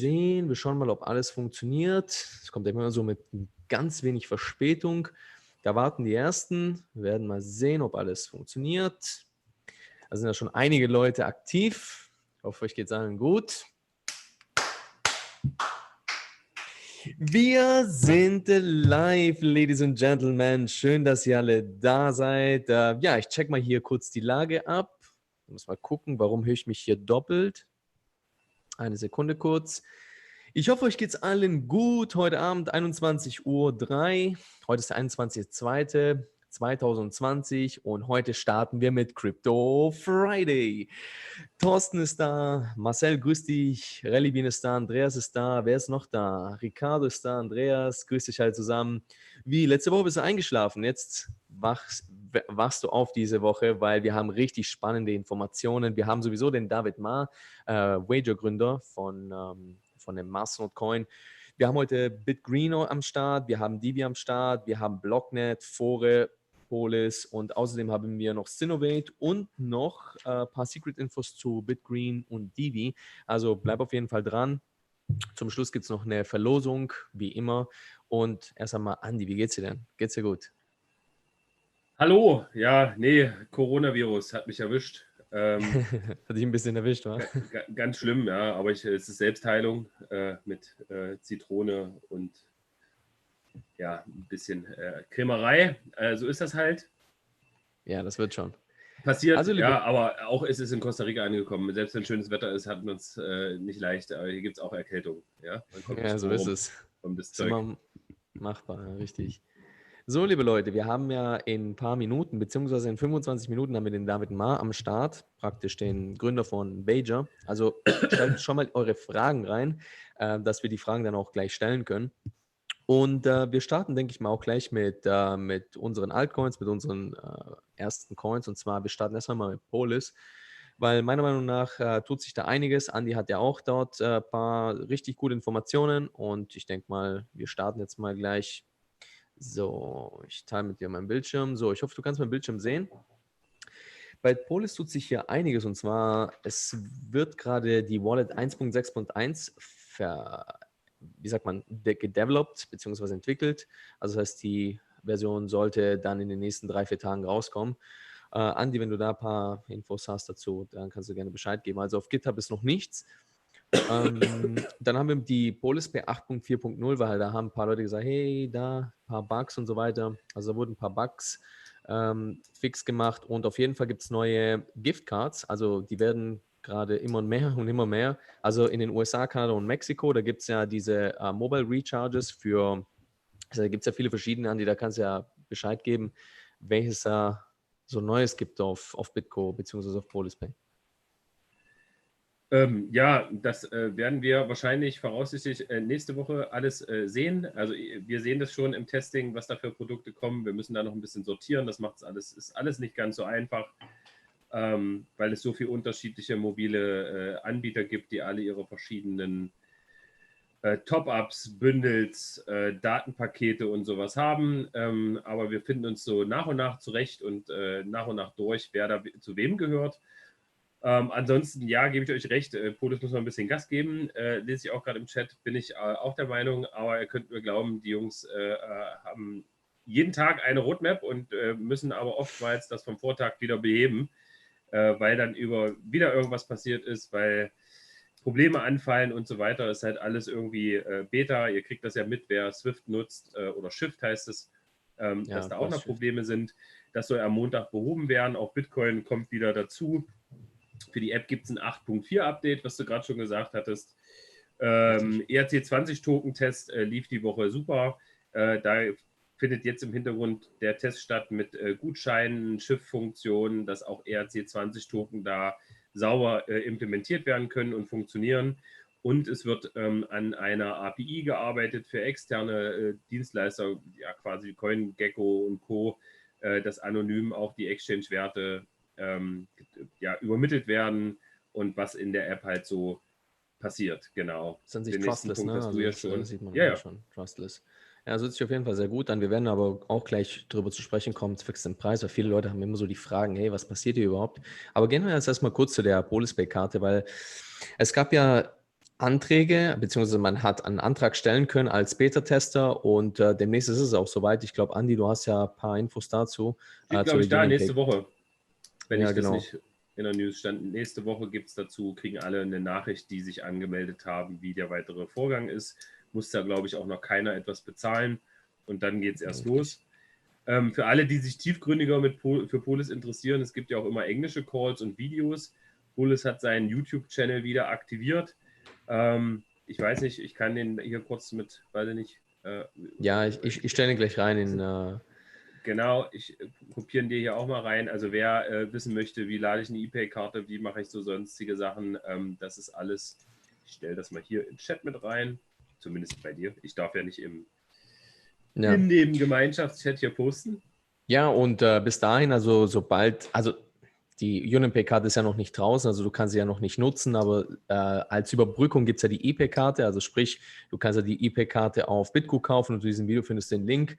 sehen. Wir schauen mal, ob alles funktioniert. Es kommt immer so mit ganz wenig Verspätung. Da warten die Ersten. Wir werden mal sehen, ob alles funktioniert. Da sind ja schon einige Leute aktiv. Ich hoffe, euch geht es allen gut. Wir sind live, Ladies and Gentlemen. Schön, dass ihr alle da seid. Ja, ich check mal hier kurz die Lage ab. Ich muss mal gucken, warum höre ich mich hier doppelt. Eine Sekunde kurz. Ich hoffe, euch geht es allen gut. Heute Abend 21:03 Uhr. Heute ist der 21.02.2020 und heute starten wir mit Crypto Friday. Thorsten ist da, Marcel, grüß dich, Relibin ist da, Andreas ist da, wer ist noch da? Ricardo ist da, Andreas, grüß dich alle zusammen. Wie, letzte Woche bist du eingeschlafen, jetzt wachst du auf diese Woche, weil wir haben richtig spannende Informationen. Wir haben sowieso den David Ma, Wager-Gründer von dem Masternode Coin. Wir haben heute Bitgreen am Start, wir haben Divi am Start, wir haben Blocknet, Phore, Polis und außerdem haben wir noch Sinovate und noch ein paar Secret-Infos zu Bitgreen und Divi. Also bleib auf jeden Fall dran. Zum Schluss gibt es noch eine Verlosung, wie immer. Und erst einmal, Andi, wie geht's dir denn? Geht's dir gut? Hallo, ja, nee, Coronavirus hat mich erwischt. Hat dich ein bisschen erwischt, wa? Ganz schlimm, ja, aber es ist Selbstheilung mit Zitrone und ja, ein bisschen Cremerei. So ist das halt. Ja, das wird schon. Passiert, also, ja, aber auch ist es in Costa Rica angekommen. Selbst wenn schönes Wetter ist, hatten wir uns nicht leicht. Aber hier gibt es auch Erkältung. Ja, ja, so ist es. Das ist immer machbar, richtig. So, liebe Leute, wir haben ja in ein paar Minuten, beziehungsweise in 25 Minuten haben wir den David Ma am Start, praktisch den Gründer von Wager. Also stellt schon mal eure Fragen rein, dass wir die Fragen dann auch gleich stellen können. Und wir starten, denke ich mal, auch gleich mit unseren Altcoins, mit unseren ersten Coins. Und zwar, wir starten erstmal mal mit Polis, weil meiner Meinung nach tut sich da einiges. Andi hat ja auch dort ein paar richtig gute Informationen. Und ich denke mal, wir starten jetzt mal gleich. So, ich teile mit dir meinen Bildschirm. So, ich hoffe, du kannst meinen Bildschirm sehen. Bei Polis tut sich hier einiges. Und zwar, es wird gerade die Wallet 1.6.1 gedeveloped bzw. entwickelt. Also das heißt, die Version sollte dann in den nächsten 3-4 Tagen rauskommen. Andi, wenn du da ein paar Infos hast dazu, dann kannst du gerne Bescheid geben. Also auf GitHub ist noch nichts. Dann haben wir die Polis bei 8.4.0, weil da haben ein paar Leute gesagt, hey, da ein paar Bugs und so weiter. Also da wurden ein paar Bugs fix gemacht und auf jeden Fall gibt es neue Giftcards. Also die werden gerade immer mehr und immer mehr. Also in den USA, Kanada und Mexiko, da gibt es ja diese Mobile Recharges für, also da gibt es ja viele verschiedene, Andi, da kannst du ja Bescheid geben, welches da so Neues gibt auf Bitco bzw. auf Polispay. Ja, das werden wir wahrscheinlich voraussichtlich nächste Woche alles sehen. Also wir sehen das schon im Testing, was da für Produkte kommen. Wir müssen da noch ein bisschen sortieren. Das macht ist alles nicht ganz so einfach, weil es so viele unterschiedliche mobile Anbieter gibt, die alle ihre verschiedenen Top-Ups, Bundles, Datenpakete und sowas haben. Aber wir finden uns so nach und nach zurecht und nach und nach durch, wer da zu wem gehört. Ansonsten, ja, gebe ich euch recht, Polis muss noch ein bisschen Gas geben, lese ich auch gerade im Chat, bin ich auch der Meinung, aber ihr könnt mir glauben, die Jungs haben jeden Tag eine Roadmap und müssen aber oftmals das vom Vortag wieder beheben, weil dann wieder irgendwas passiert ist, weil Probleme anfallen und so weiter. Das ist halt alles irgendwie Beta, ihr kriegt das ja mit, wer Swift nutzt oder Shift heißt es, dass da auch noch Probleme sind. Das soll am Montag behoben werden, auch Bitcoin kommt wieder dazu. Für die App gibt es ein 8.4-Update, was du gerade schon gesagt hattest. ERC20-Token-Test lief die Woche super. Da findet jetzt im Hintergrund der Test statt mit Gutscheinen, Schifffunktionen, dass auch ERC20-Token da sauber implementiert werden können und funktionieren. Und es wird an einer API gearbeitet für externe Dienstleister, ja quasi CoinGecko und Co., dass anonym auch die Exchange-Werte übermittelt werden und was in der App halt so passiert, genau. Das ist an sich trustless, Punkt, ne? also das schon. sieht man ja schon, trustless. Ja, das hört sich auf jeden Fall sehr gut an. Wir werden aber auch gleich darüber zu sprechen kommen, fix den Preis, weil viele Leute haben immer so die Fragen, hey, was passiert hier überhaupt? Aber gehen wir jetzt erstmal kurz zu der Polispay-Karte, weil es gab ja Anträge, beziehungsweise man hat einen Antrag stellen können als Beta-Tester und demnächst ist es auch soweit. Ich glaube, Andi, du hast ja ein paar Infos dazu. Steht, Zu glaube ich, der da Unionpay. nächste Woche, wenn Ja, ich das genau. nicht in der News stand. Nächste Woche gibt es dazu, kriegen alle eine Nachricht, die sich angemeldet haben, wie der weitere Vorgang ist. Muss da, glaube ich, auch noch keiner etwas bezahlen und dann geht es erst los. Für alle, die sich tiefgründiger für Polis interessieren, es gibt ja auch immer englische Calls und Videos. Polis hat seinen YouTube-Channel wieder aktiviert. Ich weiß nicht, ich kann den hier kurz mit, weiß ich nicht. Ja, ich stelle ihn gleich rein in. Genau, ich kopiere dir hier auch mal rein. Also wer wissen möchte, wie lade ich eine E-Pay-Karte, wie mache ich so sonstige Sachen, das ist alles. Ich stelle das mal hier im Chat mit rein. Zumindest bei dir. Ich darf ja nicht in dem Gemeinschaftschat hier posten. Ja, und bis dahin, also die UnionPay-Karte ist ja noch nicht draußen, also du kannst sie ja noch nicht nutzen, aber als Überbrückung gibt es ja die E-Pay-Karte, also sprich, du kannst ja die E-Pay-Karte auf Bitcoin kaufen und zu diesem Video findest du den Link,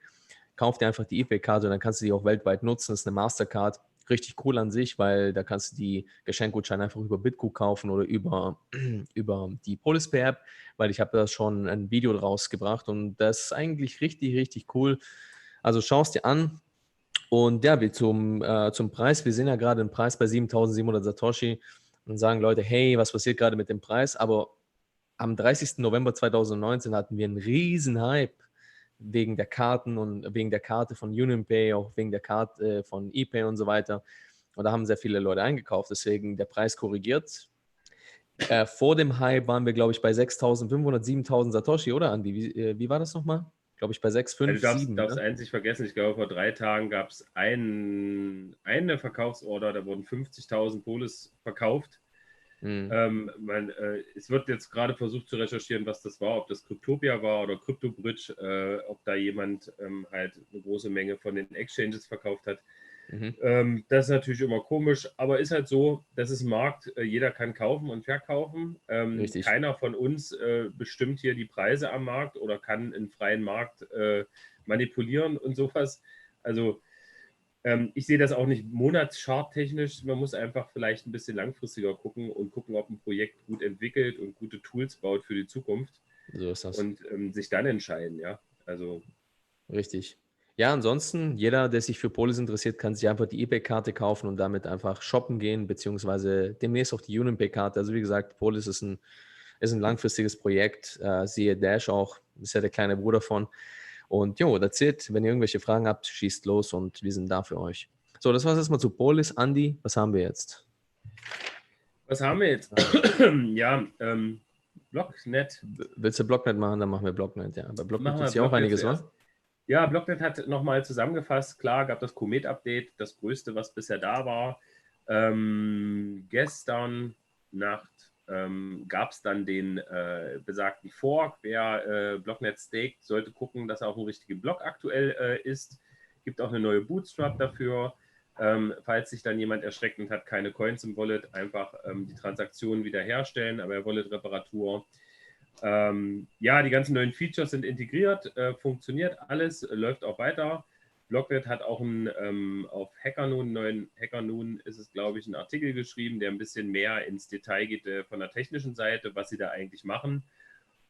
kauf dir einfach die E-Pay-Karte und dann kannst du die auch weltweit nutzen, das ist eine Mastercard, richtig cool an sich, weil da kannst du die Geschenkgutscheine einfach über Bitcoin kaufen oder über die Polis App, weil ich habe da schon ein Video draus gebracht und das ist eigentlich richtig, richtig cool. Also schau es dir an. Und ja, zum Preis. Wir sehen ja gerade den Preis bei 7.700 Satoshi und sagen Leute, hey, was passiert gerade mit dem Preis? Aber am 30. November 2019 hatten wir einen riesen Hype wegen der Karten und wegen der Karte von UnionPay, auch wegen der Karte von ePay und so weiter. Und da haben sehr viele Leute eingekauft, deswegen der Preis korrigiert. Vor dem Hype waren wir, glaube ich, bei 6.500, 7.000 Satoshi, oder Andi? Wie war das nochmal? Glaube ich, bei 6, 5, Also 7. du darfst Ne? eins nicht vergessen, ich glaube, vor 3 Tagen gab es eine Verkaufsorder, da wurden 50.000 Polis verkauft. Es wird jetzt gerade versucht zu recherchieren, was das war, ob das Kryptopia war oder CryptoBridge, ob da jemand halt eine große Menge von den Exchanges verkauft hat. Das ist natürlich immer komisch, aber ist halt so, das ist ein Markt, jeder kann kaufen und verkaufen. Richtig. Keiner von uns bestimmt hier die Preise am Markt oder kann einen freien Markt manipulieren und sowas. Also ich sehe das auch nicht monatscharttechnisch. Man muss einfach vielleicht ein bisschen langfristiger gucken und gucken, ob ein Projekt gut entwickelt und gute Tools baut für die Zukunft. So ist das. Und sich dann entscheiden, ja. Also Richtig. Ja, ansonsten, jeder, der sich für Polis interessiert, kann sich einfach die eBay-Karte kaufen und damit einfach shoppen gehen, beziehungsweise demnächst auch die UnionPay-Karte. Also wie gesagt, Polis ist ein langfristiges Projekt. Siehe Dash auch, ist ja der kleine Bruder von. Und jo, that's it. Wenn ihr irgendwelche Fragen habt, schießt los und wir sind da für euch. So, das war es erstmal zu Polis. Andi, was haben wir jetzt? was haben wir jetzt? Ja, Blocknet. Willst du Blocknet machen? Dann machen wir Blocknet, ja. Bei Blocknet Machen wir tut sich auch Blocknet einiges, zuerst. wa? Ja, Blocknet hat nochmal zusammengefasst, klar, gab das Komet-Update, das größte, was bisher da war. Gestern Nacht gab es dann den besagten Fork. Wer Blocknet staked, sollte gucken, dass er auf dem richtigen Block aktuell ist. Gibt auch eine neue Bootstrap dafür. Falls sich dann jemand erschreckt und hat keine Coins im Wallet, einfach die Transaktionen wiederherstellen, aber Wallet-Reparatur. Ja, die ganzen neuen Features sind integriert, funktioniert alles, läuft auch weiter. Blocknet hat auch auf Hackernode, neuen Hackernode ist es, glaube ich, ein Artikel geschrieben, der ein bisschen mehr ins Detail geht von der technischen Seite, was sie da eigentlich machen.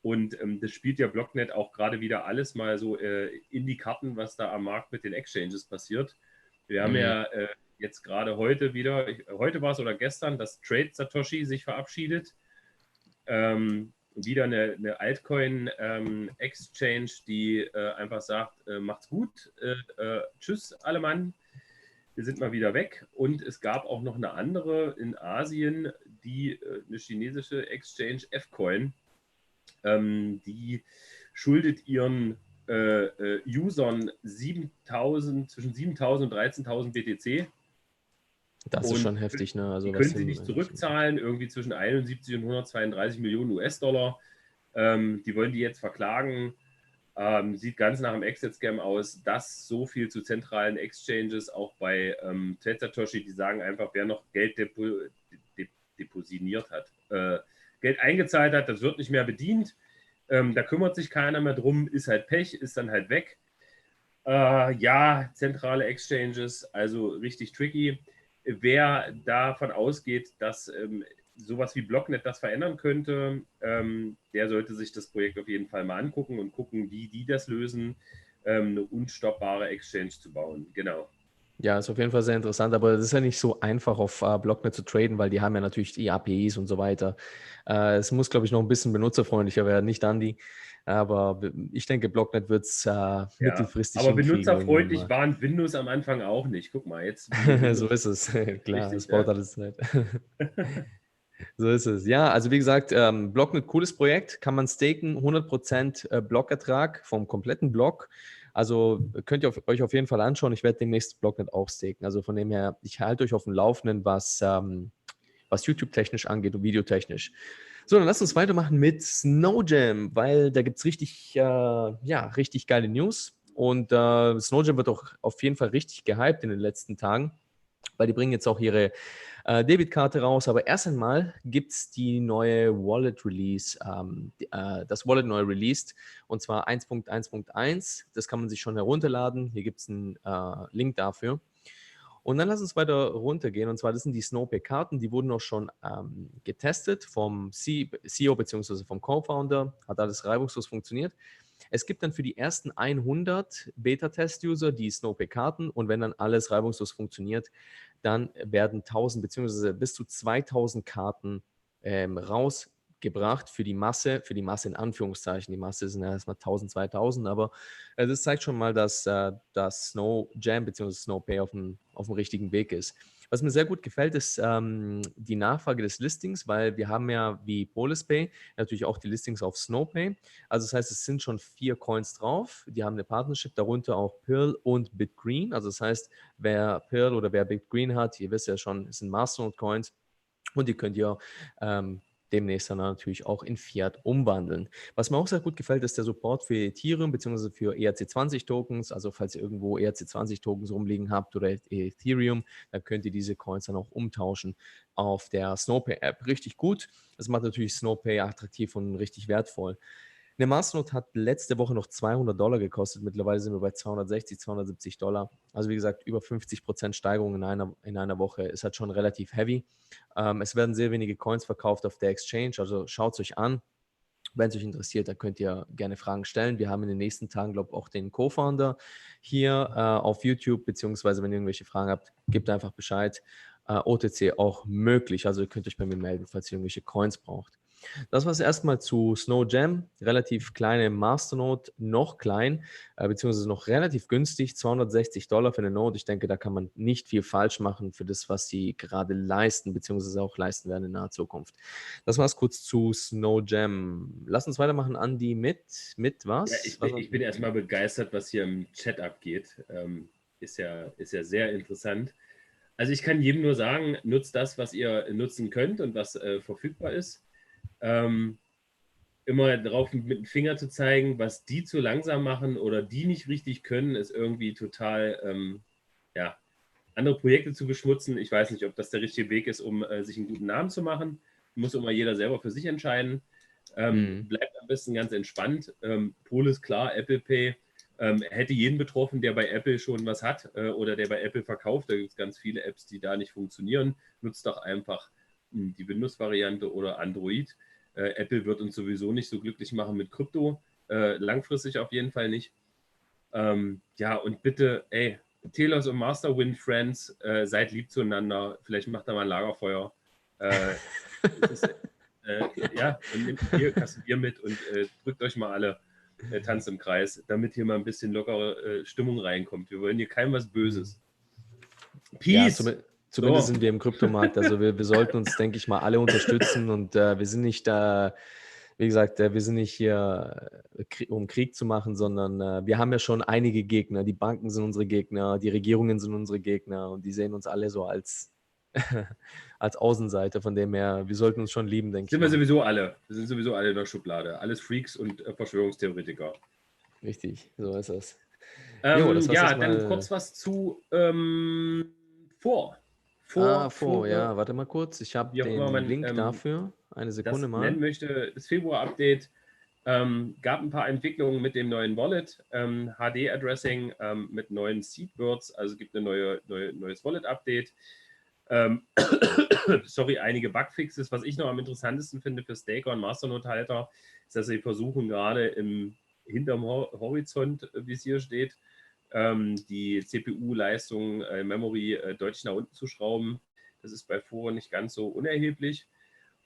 Und das spielt ja Blocknet auch gerade wieder alles mal so in die Karten, was da am Markt mit den Exchanges passiert. Wir haben ja jetzt gerade heute wieder, heute war es oder gestern, dass Trade Satoshi sich verabschiedet. Wieder eine Altcoin-Exchange, die einfach sagt, macht's gut, tschüss alle Mann, wir sind mal wieder weg. Und es gab auch noch eine andere in Asien, eine chinesische Exchange, F-Coin, die schuldet ihren Usern zwischen 7.000 und 13.000 BTC. Das ist schon heftig, ne? Die Also können sie nicht zurückzahlen, irgendwie zwischen 71 und 132 Millionen US-Dollar. Die wollen die jetzt verklagen. Sieht ganz nach einem Exit-Scam aus. Das so viel zu zentralen Exchanges, auch bei Satoshi, die sagen einfach, wer noch Geld depositioniert hat, Geld eingezahlt hat, das wird nicht mehr bedient. Da kümmert sich keiner mehr drum, ist halt Pech, ist dann halt weg. Ja, zentrale Exchanges, also richtig tricky. Wer davon ausgeht, dass sowas wie Blocknet das verändern könnte, der sollte sich das Projekt auf jeden Fall mal angucken und gucken, wie die das lösen, eine unstoppbare Exchange zu bauen. Genau. Ja, ist auf jeden Fall sehr interessant, aber es ist ja nicht so einfach auf Blocknet zu traden, weil die haben ja natürlich die APIs und so weiter. Es muss, glaube ich, noch ein bisschen benutzerfreundlicher werden, nicht Andi, aber ich denke, Blocknet wird es Ja, mittelfristig aber hinkriegen irgendwann benutzerfreundlich mal. waren Windows am Anfang auch nicht. Guck mal, jetzt wie So Windows. ist es, klar, es Richtig, braucht ja. alles Zeit. So ist es. Ja, also wie gesagt, Blocknet, cooles Projekt, kann man staken, 100% Blockertrag vom kompletten Block. Also könnt ihr euch auf jeden Fall anschauen. Ich werde demnächst Blocknet auch staken. Also von dem her, ich halte euch auf dem Laufenden, was YouTube-technisch angeht und videotechnisch. So, dann lasst uns weitermachen mit Snowjam, weil da gibt es richtig geile News. Und Snowjam wird auch auf jeden Fall richtig gehypt in den letzten Tagen, weil die bringen jetzt auch ihre Debitkarte raus. Aber erst einmal gibt es die neue Wallet-Release, das Wallet neu released, und zwar 1.1.1. Das kann man sich schon herunterladen. Hier gibt es einen Link dafür. Und dann lass uns weiter runtergehen. Und zwar, das sind die Snowpay-Karten, die wurden auch schon getestet vom CEO bzw. vom Co-Founder. Hat alles reibungslos funktioniert. Es gibt dann für die ersten 100 Beta-Test-User die Snowpay-Karten, und wenn dann alles reibungslos funktioniert, dann werden 1000 bzw. bis zu 2000 Karten rausgebracht für die Masse in Anführungszeichen. Die Masse sind ja erstmal 1000, 2000, aber das zeigt schon mal, dass das Snow Jam bzw. Snowpay auf dem richtigen Weg ist. Was mir sehr gut gefällt, ist die Nachfrage des Listings, weil wir haben ja wie Polis Pay natürlich auch die Listings auf Snowpay. Also das heißt, es sind schon 4 Coins drauf. Die haben eine Partnership, darunter auch Pearl und Bitgreen. Also das heißt, wer Pearl oder wer Bitgreen hat, ihr wisst ja schon, es sind Masternode Coins, und die könnt ihr demnächst dann natürlich auch in Fiat umwandeln. Was mir auch sehr gut gefällt, ist der Support für Ethereum bzw. für ERC20-Tokens. Also falls ihr irgendwo ERC20-Tokens rumliegen habt oder Ethereum, dann könnt ihr diese Coins dann auch umtauschen auf der Snowpay-App. Richtig gut. Das macht natürlich Snowpay attraktiv und richtig wertvoll. Eine Masternode hat letzte Woche noch $200 gekostet. Mittlerweile sind wir bei 260, $270. Also wie gesagt, über 50% Steigerung in einer Woche ist halt schon relativ heavy. Es werden sehr wenige Coins verkauft auf der Exchange, also schaut es euch an. Wenn es euch interessiert, dann könnt ihr gerne Fragen stellen. Wir haben in den nächsten Tagen, glaube ich, auch den Co-Founder hier auf YouTube, beziehungsweise wenn ihr irgendwelche Fragen habt, gebt einfach Bescheid. OTC auch möglich, also ihr könnt euch bei mir melden, falls ihr irgendwelche Coins braucht. Das war es erstmal zu Snow Jam, relativ kleine Masternode, noch klein, beziehungsweise noch relativ günstig, $260 für eine Node. Ich denke, da kann man nicht viel falsch machen für das, was sie gerade leisten, beziehungsweise auch leisten werden in naher Zukunft. Das war es kurz zu Snow Jam. Lass uns weitermachen, Andi, mit Ja, was? ich bin erstmal begeistert, was hier im Chat abgeht. Ist ja sehr interessant. Also ich kann jedem nur sagen, nutzt das, was ihr nutzen könnt und was verfügbar ist. Immer darauf mit dem Finger zu zeigen, was die zu langsam machen oder die nicht richtig können, ist irgendwie total, andere Projekte zu beschmutzen. Ich weiß nicht, ob das der richtige Weg ist, um sich einen guten Namen zu machen. Muss immer jeder selber für sich entscheiden. Bleibt am besten ganz entspannt. Polis, klar, Apple Pay hätte jeden betroffen, der bei Apple schon was hat oder der bei Apple verkauft. Da gibt es ganz viele Apps, die da nicht funktionieren. Nutzt doch einfach die Windows-Variante oder Android. Apple wird uns sowieso nicht so glücklich machen mit Krypto. Langfristig auf jeden Fall nicht. Und bitte, Telos und Masterwind Friends, seid lieb zueinander. Vielleicht macht da mal ein Lagerfeuer. Und nehmt Bier, Kasten Bier mit und drückt euch mal alle, tanzt im Kreis, damit hier mal ein bisschen lockere Stimmung reinkommt. Wir wollen hier keinem was Böses. Peace! Ja, zumindest sind wir im Kryptomarkt. Also wir sollten uns, denke ich mal, alle unterstützen, und wir sind nicht wie gesagt, wir sind nicht hier, um Krieg zu machen, sondern wir haben ja schon einige Gegner. Die Banken sind unsere Gegner, die Regierungen sind unsere Gegner, und die sehen uns alle so als, als Außenseiter. Von dem her, wir sollten uns schon lieben, denke ich Sind wir mal. sowieso alle. Wir sind sowieso alle in der Schublade. Alles Freaks und Verschwörungstheoretiker. Richtig, so ist es. Das war's erstmal. Dann kurz was zu Phore. Phore, ja, warte mal kurz. Ich habe wie auch immer den man Link dafür. Eine Sekunde das mal. nennen möchte. Das Februar-Update gab ein paar Entwicklungen mit dem neuen Wallet, HD-Addressing mit neuen Seedwords, also gibt ein neues Wallet-Update. Ähm, sorry, einige Bugfixes. Was ich noch am interessantesten finde für Staker und Masternode-Halter, ist, dass sie versuchen, gerade hinterm Horizont, wie es hier steht, die CPU-Leistung, Memory deutlich nach unten zu schrauben. Das ist bei Phore nicht ganz so unerheblich.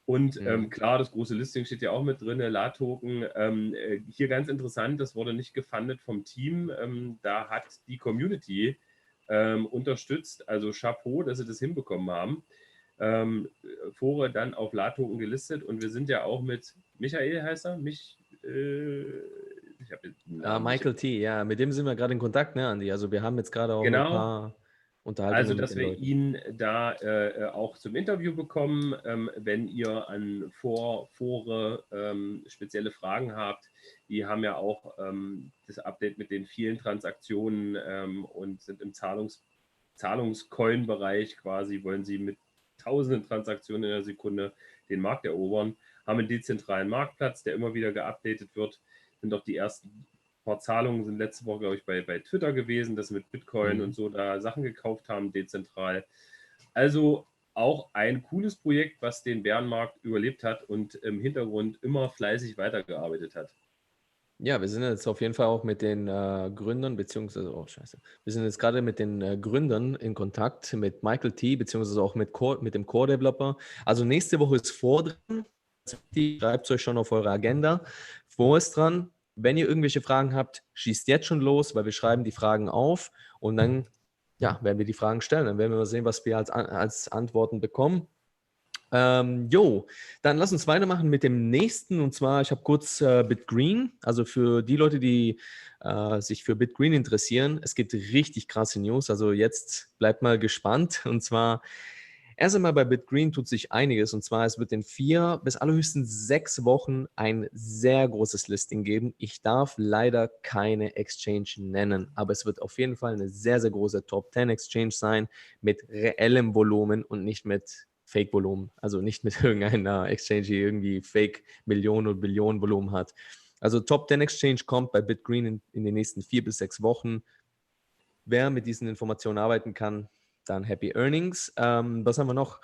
Und klar, das große Listing steht ja auch mit drin, LA-Token. Hier ganz interessant, das wurde nicht gefundet vom Team. Da hat die Community unterstützt. Also Chapeau, dass sie das hinbekommen haben. Phore dann auf LA-Token gelistet. Und wir sind ja auch mit Michael, heißt er? Ich habe den Namen Michael T., ja, mit dem sind wir gerade in Kontakt, ne, Andi? Also wir haben jetzt gerade auch ein Genau. paar Unterhaltungen Also, mit dass den wir Leuten. ihn da auch zum Interview bekommen. Wenn ihr an Phore spezielle Fragen habt, die haben ja auch das Update mit den vielen Transaktionen und sind im Zahlungscoin-Bereich quasi, wollen sie mit tausenden Transaktionen in der Sekunde den Markt erobern, haben einen dezentralen Marktplatz, der immer wieder geupdatet wird, sind auch die ersten paar Zahlungen sind letzte Woche, glaube ich, bei Twitter gewesen, dass sie mit Bitcoin und so da Sachen gekauft haben, dezentral. Also auch ein cooles Projekt, was den Bärenmarkt überlebt hat und im Hintergrund immer fleißig weitergearbeitet hat. Ja, wir sind jetzt auf jeden Fall auch mit den Gründern, beziehungsweise, wir sind jetzt gerade mit den Gründern in Kontakt, mit Michael T., beziehungsweise auch mit dem Core-Developer. Also nächste Woche ist Phore dran. Schreibt es euch schon auf eure Agenda. Phore ist dran. Wenn ihr irgendwelche Fragen habt, schießt jetzt schon los, weil wir schreiben die Fragen auf und dann werden wir die Fragen stellen. Dann werden wir mal sehen, was wir als Antworten bekommen. Dann lass uns weitermachen mit dem nächsten. Und zwar, ich habe kurz BitGreen. Also für die Leute, die sich für BitGreen interessieren, es gibt richtig krasse News. Also jetzt bleibt mal gespannt. Und zwar, erst einmal bei BitGreen tut sich einiges. Und zwar, es wird in 4 bis allerhöchstens 6 Wochen ein sehr großes Listing geben. Ich darf leider keine Exchange nennen, aber es wird auf jeden Fall eine sehr, sehr große Top 10 Exchange sein mit reellem Volumen und nicht mit Fake-Volumen, also nicht mit irgendeiner Exchange, die irgendwie Fake-Millionen und Billionen Volumen hat. Also Top 10 Exchange kommt bei BitGreen in den nächsten 4 bis 6 Wochen. Wer mit diesen Informationen arbeiten kann, dann Happy Earnings. Was haben wir noch?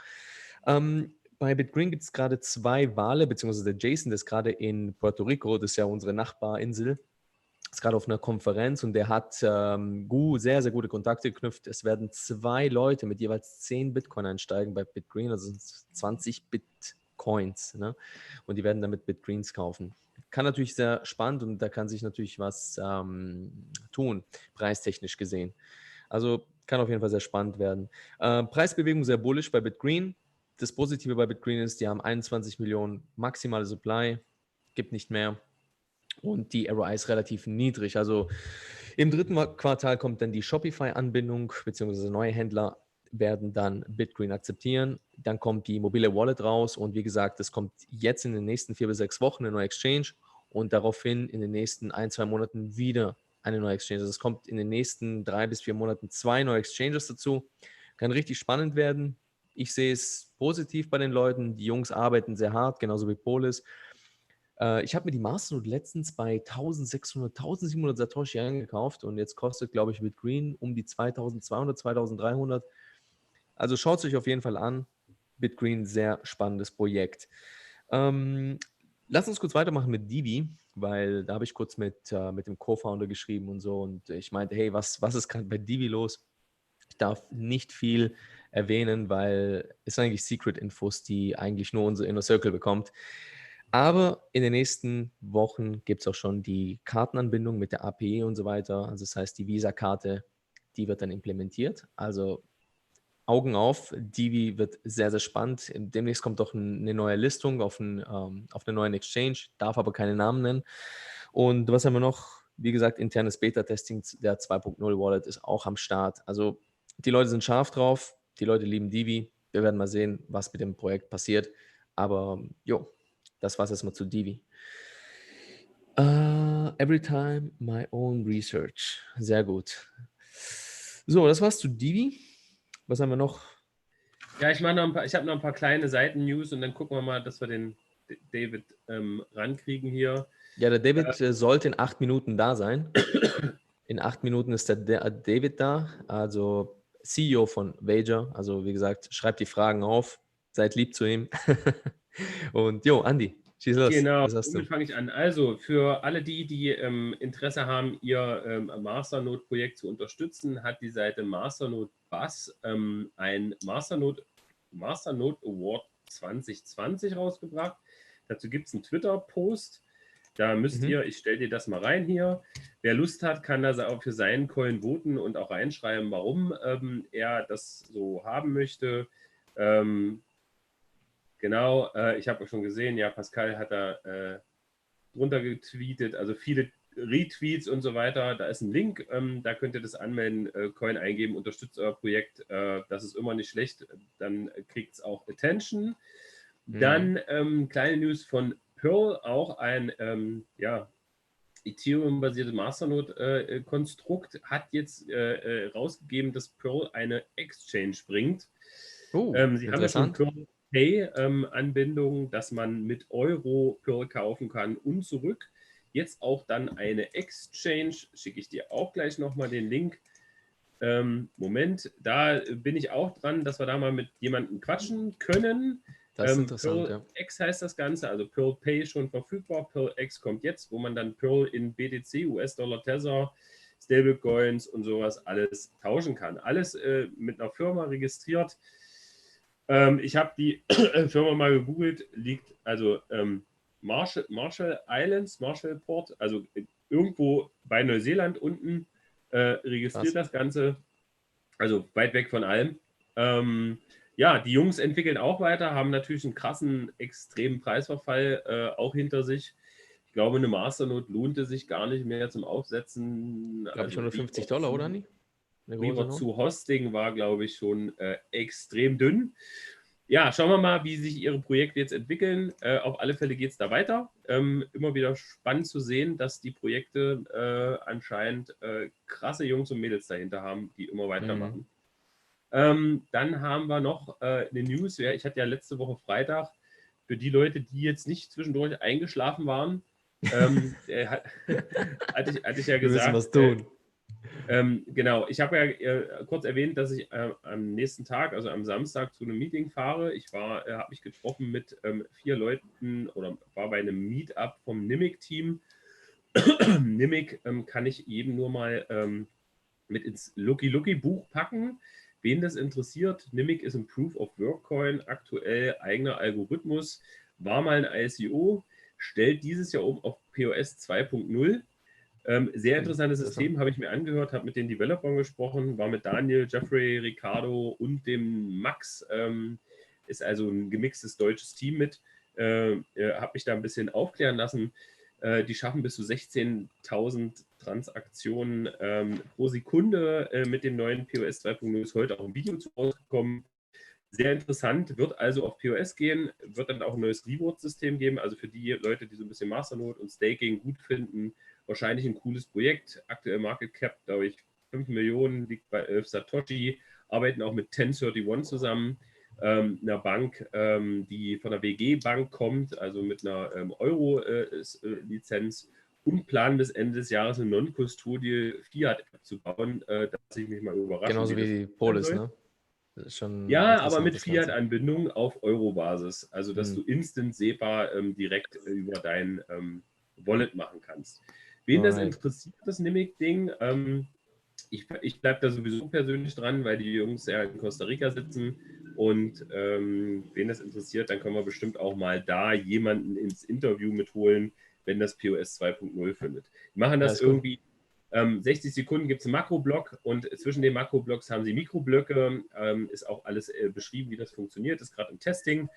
Bei BitGreen gibt es gerade 2 Wale, beziehungsweise der Jason, der ist gerade in Puerto Rico, das ist ja unsere Nachbarinsel, ist gerade auf einer Konferenz und der hat sehr, sehr gute Kontakte geknüpft. Es werden 2 Leute mit jeweils 10 Bitcoin einsteigen bei BitGreen, also 20 Bitcoins. Ne? Und die werden damit BitGreens kaufen. Kann natürlich sehr spannend und da kann sich natürlich was tun, preistechnisch gesehen. Also kann auf jeden Fall sehr spannend werden. Preisbewegung sehr bullish bei BitGreen. Das Positive bei BitGreen ist, die haben 21 Millionen maximale Supply, gibt nicht mehr. Und die ROI ist relativ niedrig. Also im 3. Quartal kommt dann die Shopify-Anbindung, beziehungsweise neue Händler werden dann BitGreen akzeptieren. Dann kommt die mobile Wallet raus und wie gesagt, es kommt jetzt in den nächsten 4 bis 6 Wochen eine neue Exchange und daraufhin in den nächsten 1, 2 Monaten wieder eine neue Exchange. Also es kommt in den nächsten 3 bis 4 Monaten 2 neue Exchanges dazu. Kann richtig spannend werden. Ich sehe es positiv bei den Leuten. Die Jungs arbeiten sehr hart, genauso wie Polis. Ich habe mir die Masternode letztens bei 1600, 1700 Satoshi eingekauft und jetzt kostet, glaube ich, BitGreen um die 2200, 2300. Also schaut es euch auf jeden Fall an. BitGreen, sehr spannendes Projekt. Lass uns kurz weitermachen mit Divi, weil da habe ich kurz mit dem Co-Founder geschrieben und so und ich meinte, hey, was ist gerade bei Divi los? Ich darf nicht viel erwähnen, weil es sind eigentlich Secret-Infos, die eigentlich nur unser Inner Circle bekommt. Aber in den nächsten Wochen gibt es auch schon die Kartenanbindung mit der API und so weiter. Also das heißt, die Visa-Karte, die wird dann implementiert. Also Augen auf, Divi wird sehr, sehr spannend. Demnächst kommt auch eine neue Listung auf einer neuen Exchange, darf aber keine Namen nennen. Und was haben wir noch? Wie gesagt, internes Beta-Testing der 2.0 Wallet ist auch am Start. Also die Leute sind scharf drauf, die Leute lieben Divi. Wir werden mal sehen, was mit dem Projekt passiert. Aber das war es erstmal zu Divi. Every time my own research. Sehr gut. So, das war's zu Divi. Was haben wir noch? Ja, ich habe noch ein paar kleine Seiten-News und dann gucken wir mal, dass wir den David rankriegen hier. Ja, der David sollte in 8 Minuten da sein. In 8 Minuten ist der David da. Also CEO von Wager. Also wie gesagt, schreibt die Fragen auf, seid lieb zu ihm. Und jo, Andi, schieß los. Genau, Was hast du? womit fange ich an? Also für alle die Interesse haben, ihr Masternode-Projekt zu unterstützen, hat die Seite Masternode Buzz ein Masternode Award 2020 rausgebracht. Dazu gibt es einen Twitter-Post. Da müsst ihr, ich stelle dir das mal rein hier. Wer Lust hat, kann das auch für seinen Coin voten und auch reinschreiben, warum er das so haben möchte. Genau, ich habe schon gesehen, ja, Pascal hat da drunter getweetet, also viele Retweets und so weiter. Da ist ein Link, da könnt ihr das anmelden, Coin eingeben, unterstützt euer Projekt. Das ist immer nicht schlecht, dann kriegt es auch Attention. Dann kleine News von Pearl, auch ein Ethereum-basiertes Masternode-Konstrukt, hat jetzt rausgegeben, dass Pearl eine Exchange bringt. Sie haben ja schon Pearl Pay-Anbindung, dass man mit Euro Pearl kaufen kann und zurück. Jetzt auch dann eine Exchange, schicke ich dir auch gleich nochmal den Link. Moment, da bin ich auch dran, dass wir da mal mit jemandem quatschen können. Das ist interessant, Pearl X heißt das Ganze, also Pearl Pay schon verfügbar. Pearl X kommt jetzt, wo man dann Pearl in BTC, US-Dollar, Tether, Stablecoins und sowas alles tauschen kann. Alles mit einer Firma registriert. Ich habe die Firma mal gegoogelt, liegt also Marshall Islands, Marshallport, also irgendwo bei Neuseeland unten, registriert das Ganze, also weit weg von allem. Ja, die Jungs entwickeln auch weiter, haben natürlich einen krassen, extremen Preisverfall auch hinter sich. Ich glaube, eine Masternode lohnte sich gar nicht mehr zum Aufsetzen. Glaube ich $150, oder nicht? Zu Hosting war, glaube ich, schon extrem dünn. Ja, schauen wir mal, wie sich ihre Projekte jetzt entwickeln. Auf alle Fälle geht es da weiter. Immer wieder spannend zu sehen, dass die Projekte anscheinend krasse Jungs und Mädels dahinter haben, die immer weitermachen. Dann haben wir noch eine News. Ja, ich hatte ja letzte Woche Freitag, für die Leute, die jetzt nicht zwischendurch eingeschlafen waren, hatte ich ja gesagt. Wir müssen was tun. Genau, ich habe ja kurz erwähnt, dass ich am nächsten Tag, also am Samstag, zu einem Meeting fahre. Ich habe mich getroffen mit 4 Leuten oder war bei einem Meetup vom Nimic-Team. Nimic kann ich eben nur mal mit ins Lucky-Buch packen. Wen das interessiert, Nimic ist ein Proof-of-Work-Coin, aktuell eigener Algorithmus, war mal ein ICO, stellt dieses Jahr um auf POS 2.0. Sehr interessantes System, habe ich mir angehört, habe mit den Developern gesprochen, war mit Daniel, Jeffrey, Ricardo und dem Max. Ist also ein gemixtes deutsches Team mit. Habe mich da ein bisschen aufklären lassen. Die schaffen bis zu 16.000 Transaktionen pro Sekunde mit dem neuen POS 2.0. Ist heute auch ein Video zu rausgekommen. Sehr interessant, wird also auf POS gehen, wird dann auch ein neues Reward-System geben. Also für die Leute, die so ein bisschen Masternode und Staking gut finden, wahrscheinlich ein cooles Projekt. Aktuell Market Cap, glaube ich, 5 Millionen, liegt bei 11 Satoshi, arbeiten auch mit 1031 zusammen, einer Bank, die von der WG-Bank kommt, also mit einer Euro-Lizenz und planen bis Ende des Jahres eine Non-Custodial Fiat-App zu bauen, dass ich mich mal überrasche. Genauso wie die Polis, ne? Das ist schon ja, aber mit Fiat-Anbindung auf Euro-Basis, also dass du instant SEPA direkt über dein Wallet machen kannst. Wen das interessiert, das Nimic-Ding, ich bleibe da sowieso persönlich dran, weil die Jungs ja in Costa Rica sitzen und wen das interessiert, dann können wir bestimmt auch mal da jemanden ins Interview mitholen, wenn das POS 2.0 findet. Die machen das irgendwie, 60 Sekunden gibt es einen Makroblock und zwischen den Makroblocks haben sie Mikroblöcke, ist auch alles beschrieben, wie das funktioniert, ist gerade im Testing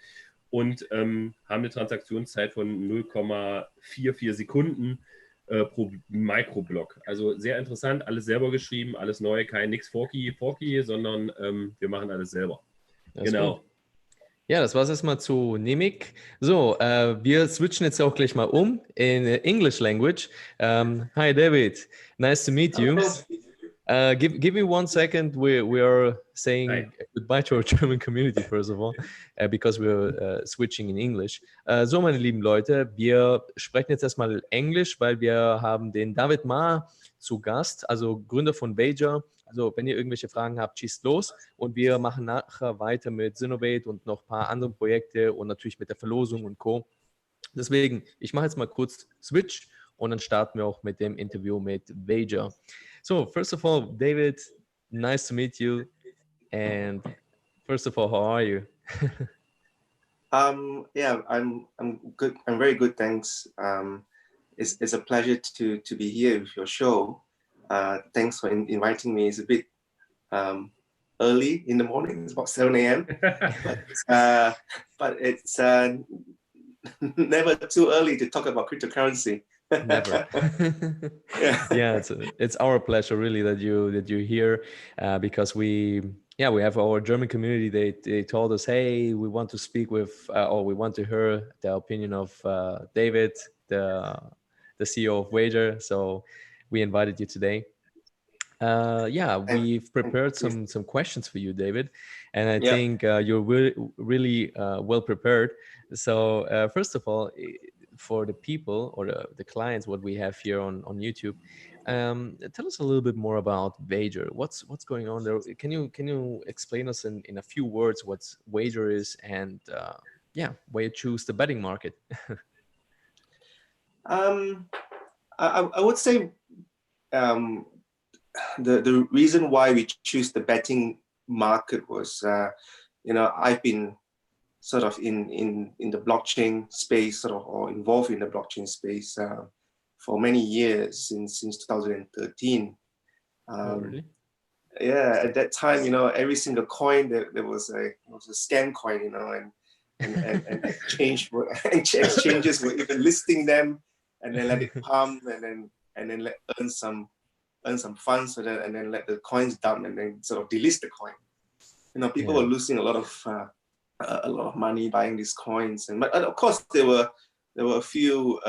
und haben eine Transaktionszeit von 0,44 Sekunden pro Mikroblock. Also sehr interessant, alles selber geschrieben, alles neu, kein nix Forky, sondern wir machen alles selber. Genau. Cool. Ja, das war es erstmal zu Nimic. So, wir switchen jetzt auch gleich mal um in English language. Hi David, nice to meet you. Give me 1 second. We are saying Hi. goodbye to our German community, first of all, because we're switching in English. So, meine lieben Leute, wir sprechen jetzt erstmal Englisch, weil wir haben den David Ma zu Gast, also Gründer von Wager. Also, wenn ihr irgendwelche Fragen habt, schießt los. Und wir machen nachher weiter mit Synovate und noch ein paar andere Projekte und natürlich mit der Verlosung und Co. Deswegen, ich mache jetzt mal kurz Switch und dann starten wir auch mit dem Interview mit Wager. So, first of all, David, nice to meet you. And first of all, how are you? Yeah, I'm good. I'm very good, thanks. It's a pleasure to be here with your show. Thanks for inviting me. It's a bit early in the morning. It's about 7 a.m. but it's never too early to talk about cryptocurrency. Never. Yeah, it's our pleasure really that you're here because we have our German community. They told us, hey, we want to speak with or we want to hear the opinion of David, the CEO of Wager. So we invited you today. We've prepared some questions for you, David, and I think you're really well prepared. So first of all, for the people or the clients, what we have here on YouTube, tell us a little bit more about Wager. What's going on there? Can you explain us in a few words what Wager is and why you choose the betting market? I would say the reason why we choose the betting market was I've been sort of in the blockchain space or involved in the blockchain space for many years since 2013. Really? Yeah, at that time, every single coin there was a scam coin, and exchanges were even listing them and then let it pump and then earn some funds so that, and then let the coins dump and then sort of delist the coin. People were losing a lot of money buying these coins, but of course there were a few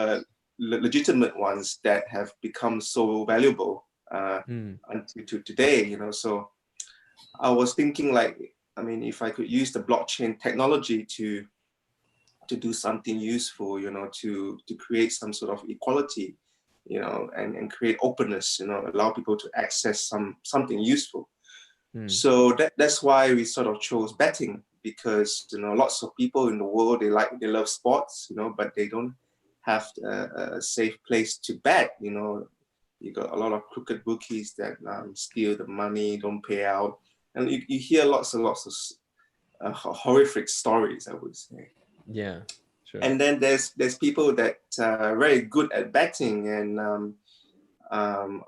legitimate ones that have become so valuable until today. So I was thinking, if I could use the blockchain technology to do something useful, to create some sort of equality, and create openness, allow people to access something useful. So that's why we sort of chose betting, because lots of people in the world, they love sports, but they don't have a safe place to bet. You got a lot of crooked bookies that steal the money, don't pay out, and you hear lots and lots of horrific stories, I would say. Yeah, sure. And then there's people that are very good at betting, and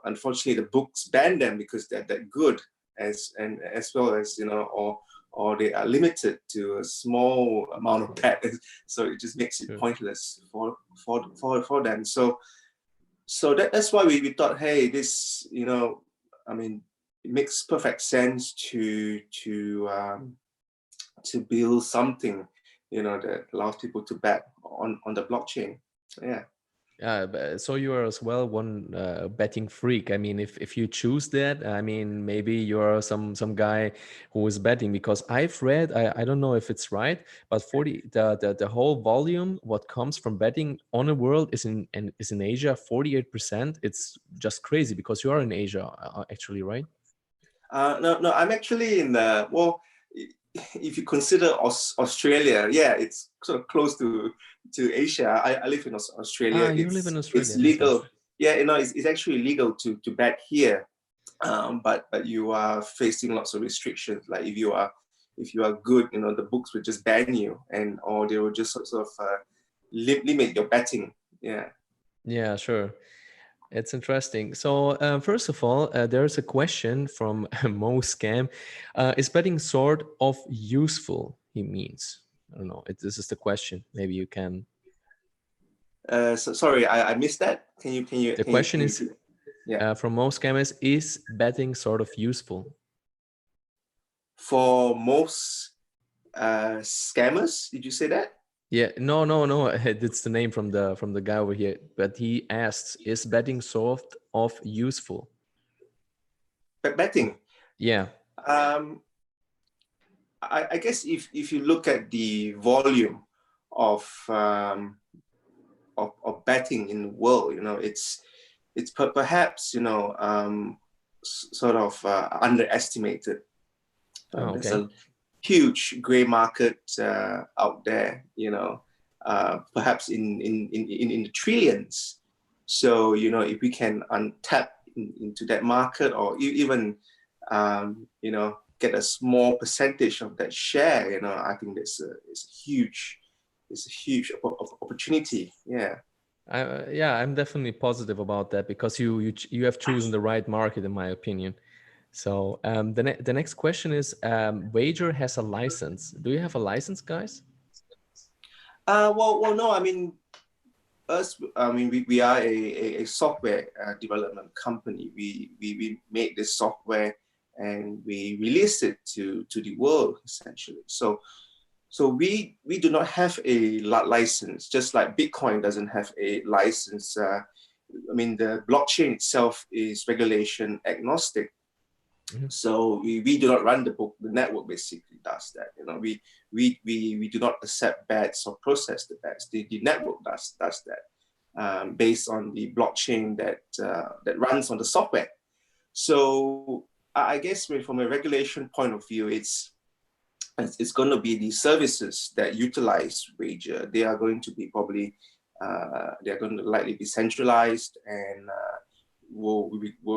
unfortunately the books ban them because they're that good, as well as or they are limited to a small amount of bet, so it just makes it pointless for them. So that's why we thought, hey, this it makes perfect sense to build something that allows people to bet on the blockchain. So you are as well one betting freak. I mean, if you choose that, I mean, maybe you're some guy who is betting, because I've read, I don't know if it's right, but the whole volume what comes from betting on the world is in Asia, 48%. It's just crazy because you are in Asia, actually, right? No, I'm actually in the if you consider Australia, it's sort of close to Asia. I live in Australia. You live in Australia. It's legal. It's actually legal to bet here, but you are facing lots of restrictions. Like if you are good, the books would just ban you, or they will just sort of limit your betting. Yeah, sure. It's interesting. So first of all, there's a question from Mo Scam. Is betting sort of useful? He means. I don't know. This is the question. Maybe you can. Sorry, I missed that. Can you? The question is from Mo Scam is betting sort of useful? For most scammers, did you say that? Yeah, no. It's the name from the guy over here. But he asks, is betting sort of useful? Betting? Yeah. I guess if you look at the volume of betting in the world, it's perhaps sort of underestimated. There's a huge gray market out there, perhaps in the trillions. So if we can untap into that market, or even get a small percentage of that share, I think it's a huge opportunity. Yeah. I'm definitely positive about that, because you have chosen the right market, in my opinion. So the next question is, Wager has a license. Do you have a license, guys? Well, no. I mean, we are a software development company. We made this software and we released it to the world, essentially. So we do not have a license, just like Bitcoin doesn't have a license. The blockchain itself is regulation agnostic. Mm-hmm. So we do not run the book. The network basically does that. We do not accept bets or process the bets. The network does that based on the blockchain that runs on the software. So I guess from a regulation point of view, it's going to be the services that utilize Wager. They are going to be probably they are going to likely be centralized, and will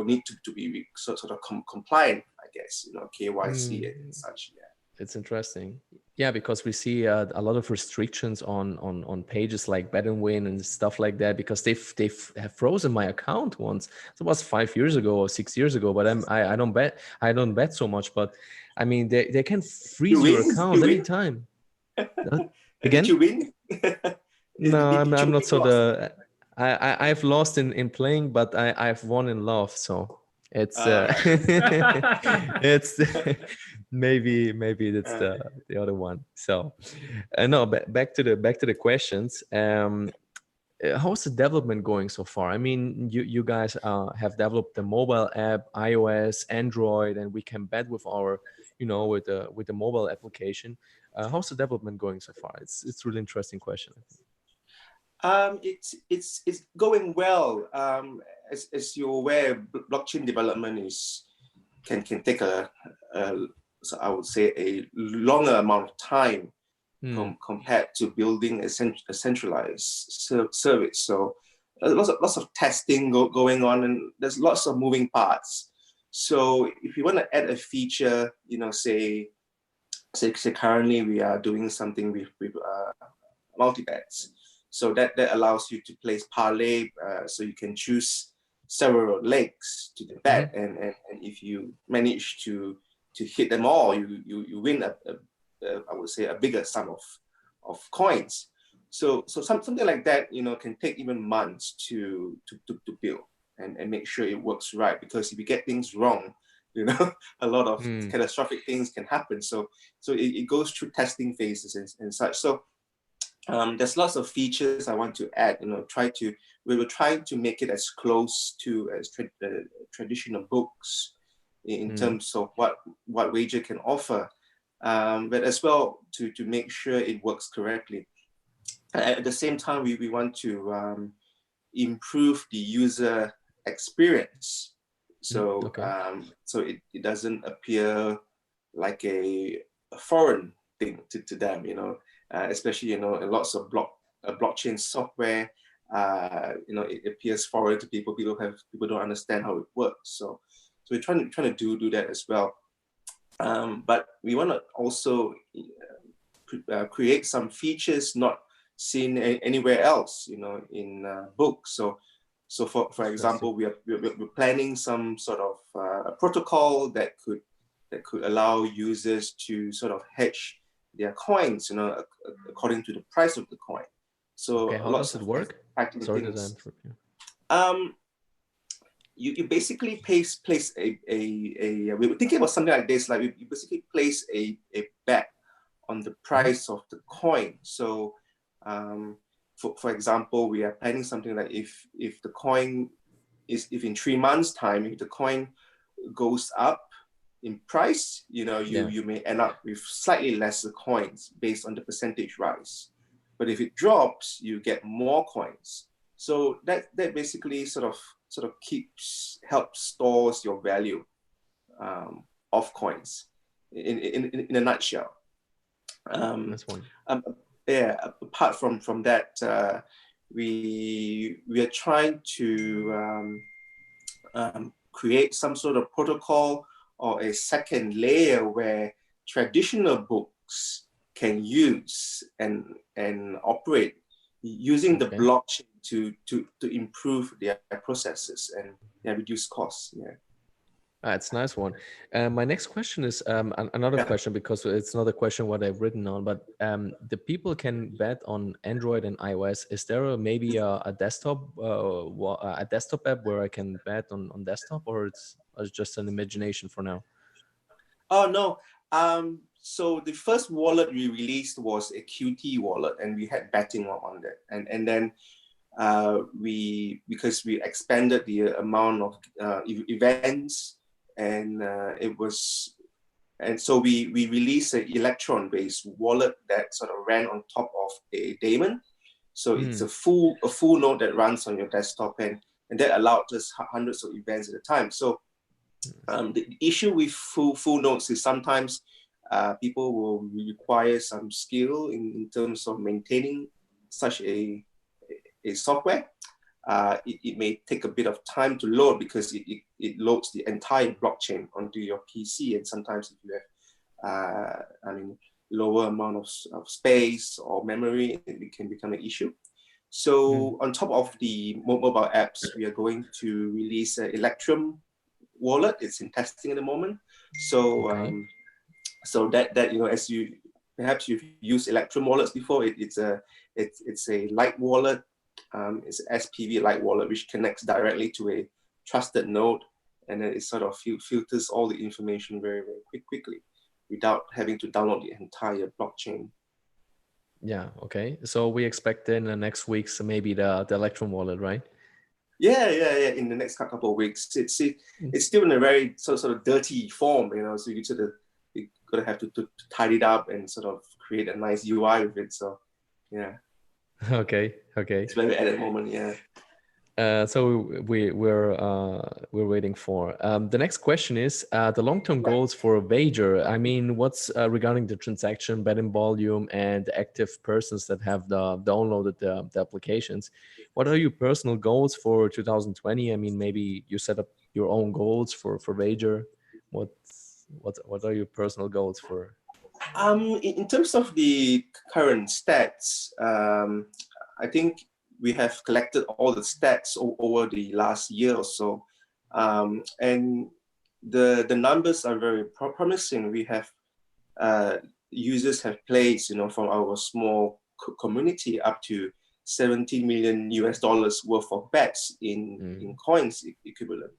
need to be sort of compliant, I guess, KYC and such. Yeah, it's interesting. Yeah, because we see a lot of restrictions on pages like Bet and Win and stuff like that, because they have frozen my account once. It was 5 years ago or 6 years ago, but I don't bet so much. But I mean, they can freeze your account anytime. Again? Did you win? No, I'm not so the. I've lost in playing, but I've won in love. So it's it's maybe that's the other one. So no, back to the questions. How's the development going so far? I mean, you guys have developed the mobile app, iOS, Android, and we can bet with our with the mobile application. How's the development going so far? It's a really interesting question, I think. It's going well. As you're aware, blockchain development can take so I would say a longer amount of time compared to building a centralized service. So lots of testing going on, and there's lots of moving parts. So if you want to add a feature, say currently we are doing something with multi-bets. So that allows you to place parlay, so you can choose several legs to the bet, and if you manage to hit them all, you win I would say a bigger sum of coins. So something like that, can take even months to build and make sure it works right. Because if you get things wrong, a lot of catastrophic things can happen. So it goes through testing phases and such. So there's lots of features I want to add. We will try to make it as close to as traditional books in terms of what Wager can offer, but as well to make sure it works correctly. At the same time, we want to improve the user experience, so so it doesn't appear like a foreign thing to them. Especially lots of blockchain software, it appears foreign to people. People don't understand how it works. So we're trying to do that as well. But we want to also create some features not seen anywhere else, in books. So for example, we're planning some sort of protocol that could allow users to sort of hedge their coins, according to the price of the coin. So how does it work? Sorry to interrupt you. You basically place a we were thinking about something like this, like you basically place a bet on the price of the coin. So for example, we are planning something like if the coin if in 3 months time, if the coin goes up in price, you may end up with slightly lesser coins based on the percentage rise. But if it drops, you get more coins. So that basically sort of helps stores your value of coins in a nutshell. That's one. Apart from that, we are trying to create some sort of protocol or a second layer where traditional books can use and operate using the blockchain to improve their processes and reduce costs. It's a nice one. My next question is another question, because it's not a question what I've written on, but the people can bet on Android and iOS. Is there maybe a desktop app where I can bet on desktop, or it's just an imagination for now? Oh no. So the first wallet we released was a Qt wallet, and we had betting on that, and then because we expanded the amount of events. And so we released an Electron-based wallet that sort of ran on top of a daemon. So it's a full node that runs on your desktop, and that allowed us hundreds of events at a time. So the issue with full nodes is sometimes people will require some skill in terms of maintaining such a software. It may take a bit of time to load because it loads the entire blockchain onto your PC, and sometimes if you have lower amount of space or memory, it can become an issue. So on top of the mobile apps, we are going to release an Electrum wallet. It's in testing at the moment. So so that as perhaps you've used Electrum wallets before, it's a light wallet. It's an SPV light wallet which connects directly to a trusted node, and then it sort of filters all the information very, very quickly without having to download the entire blockchain. Yeah. Okay. So we expect in the next weeks maybe the Electrum wallet, right? Yeah. In the next couple of weeks, it's still in a very sort of dirty form, So you're gonna have to tidy it up and sort of create a nice UI with it. So yeah. Okay. It's where we're at the moment, yeah. So we're waiting for the next question is the long-term goals for Wager. I mean, what's regarding the transaction, betting volume, and the active persons that have downloaded the applications? What are your personal goals for 2020? I mean, maybe you set up your own goals for Wager. What are your personal goals for? In terms of the current stats, I think we have collected all the stats over the last year or so, and the numbers are very promising. We have users have placed, from our small community up to $17 million worth of bets in coins equivalent.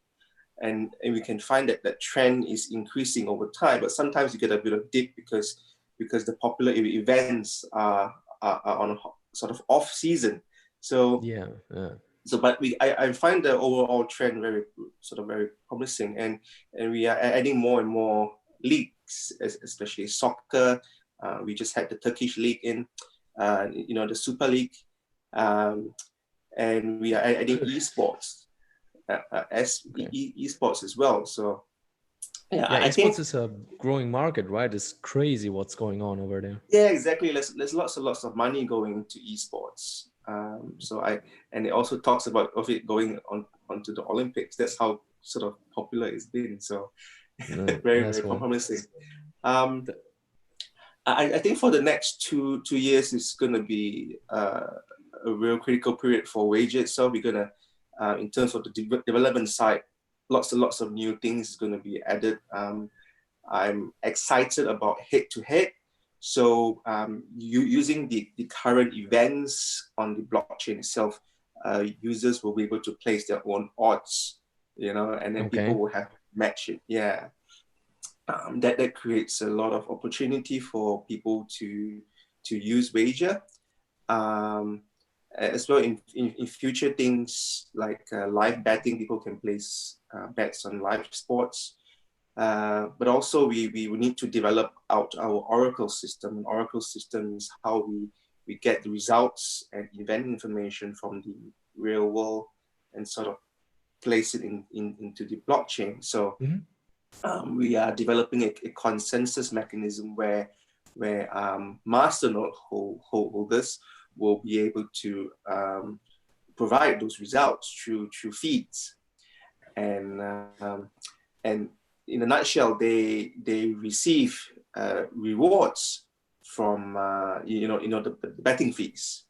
And we can find that trend is increasing over time, but sometimes you get a bit of dip because the popular events are on a sort of off season. So So, but I find the overall trend very promising, and we are adding more and more leagues, especially soccer. We just had the Turkish league in, the Super League, and we are adding esports. Esports as well. So I esports think is a growing market, right? It's crazy what's going on over there. Yeah, exactly. There's lots of money going into esports. And it also talks about it going onto the Olympics. That's how sort of popular it's been. So very promising. I think for the next two years it's going to be a real critical period for Wager. So we're gonna in terms of the development side, lots and lots of new things is going to be added. I'm excited about head-to-head. So using the current events on the blockchain itself, users will be able to place their own odds, and then people will have to match it. Yeah, that creates a lot of opportunity for people to use Wager. As well in future things like live betting, people can place bets on live sports. But also we need to develop out our Oracle system. And Oracle system is how we get the results and event information from the real world and sort of place it into the blockchain. So we are developing a consensus mechanism where Masternode holders will be able to provide those results through feeds, and in a nutshell, they receive rewards from the betting fees.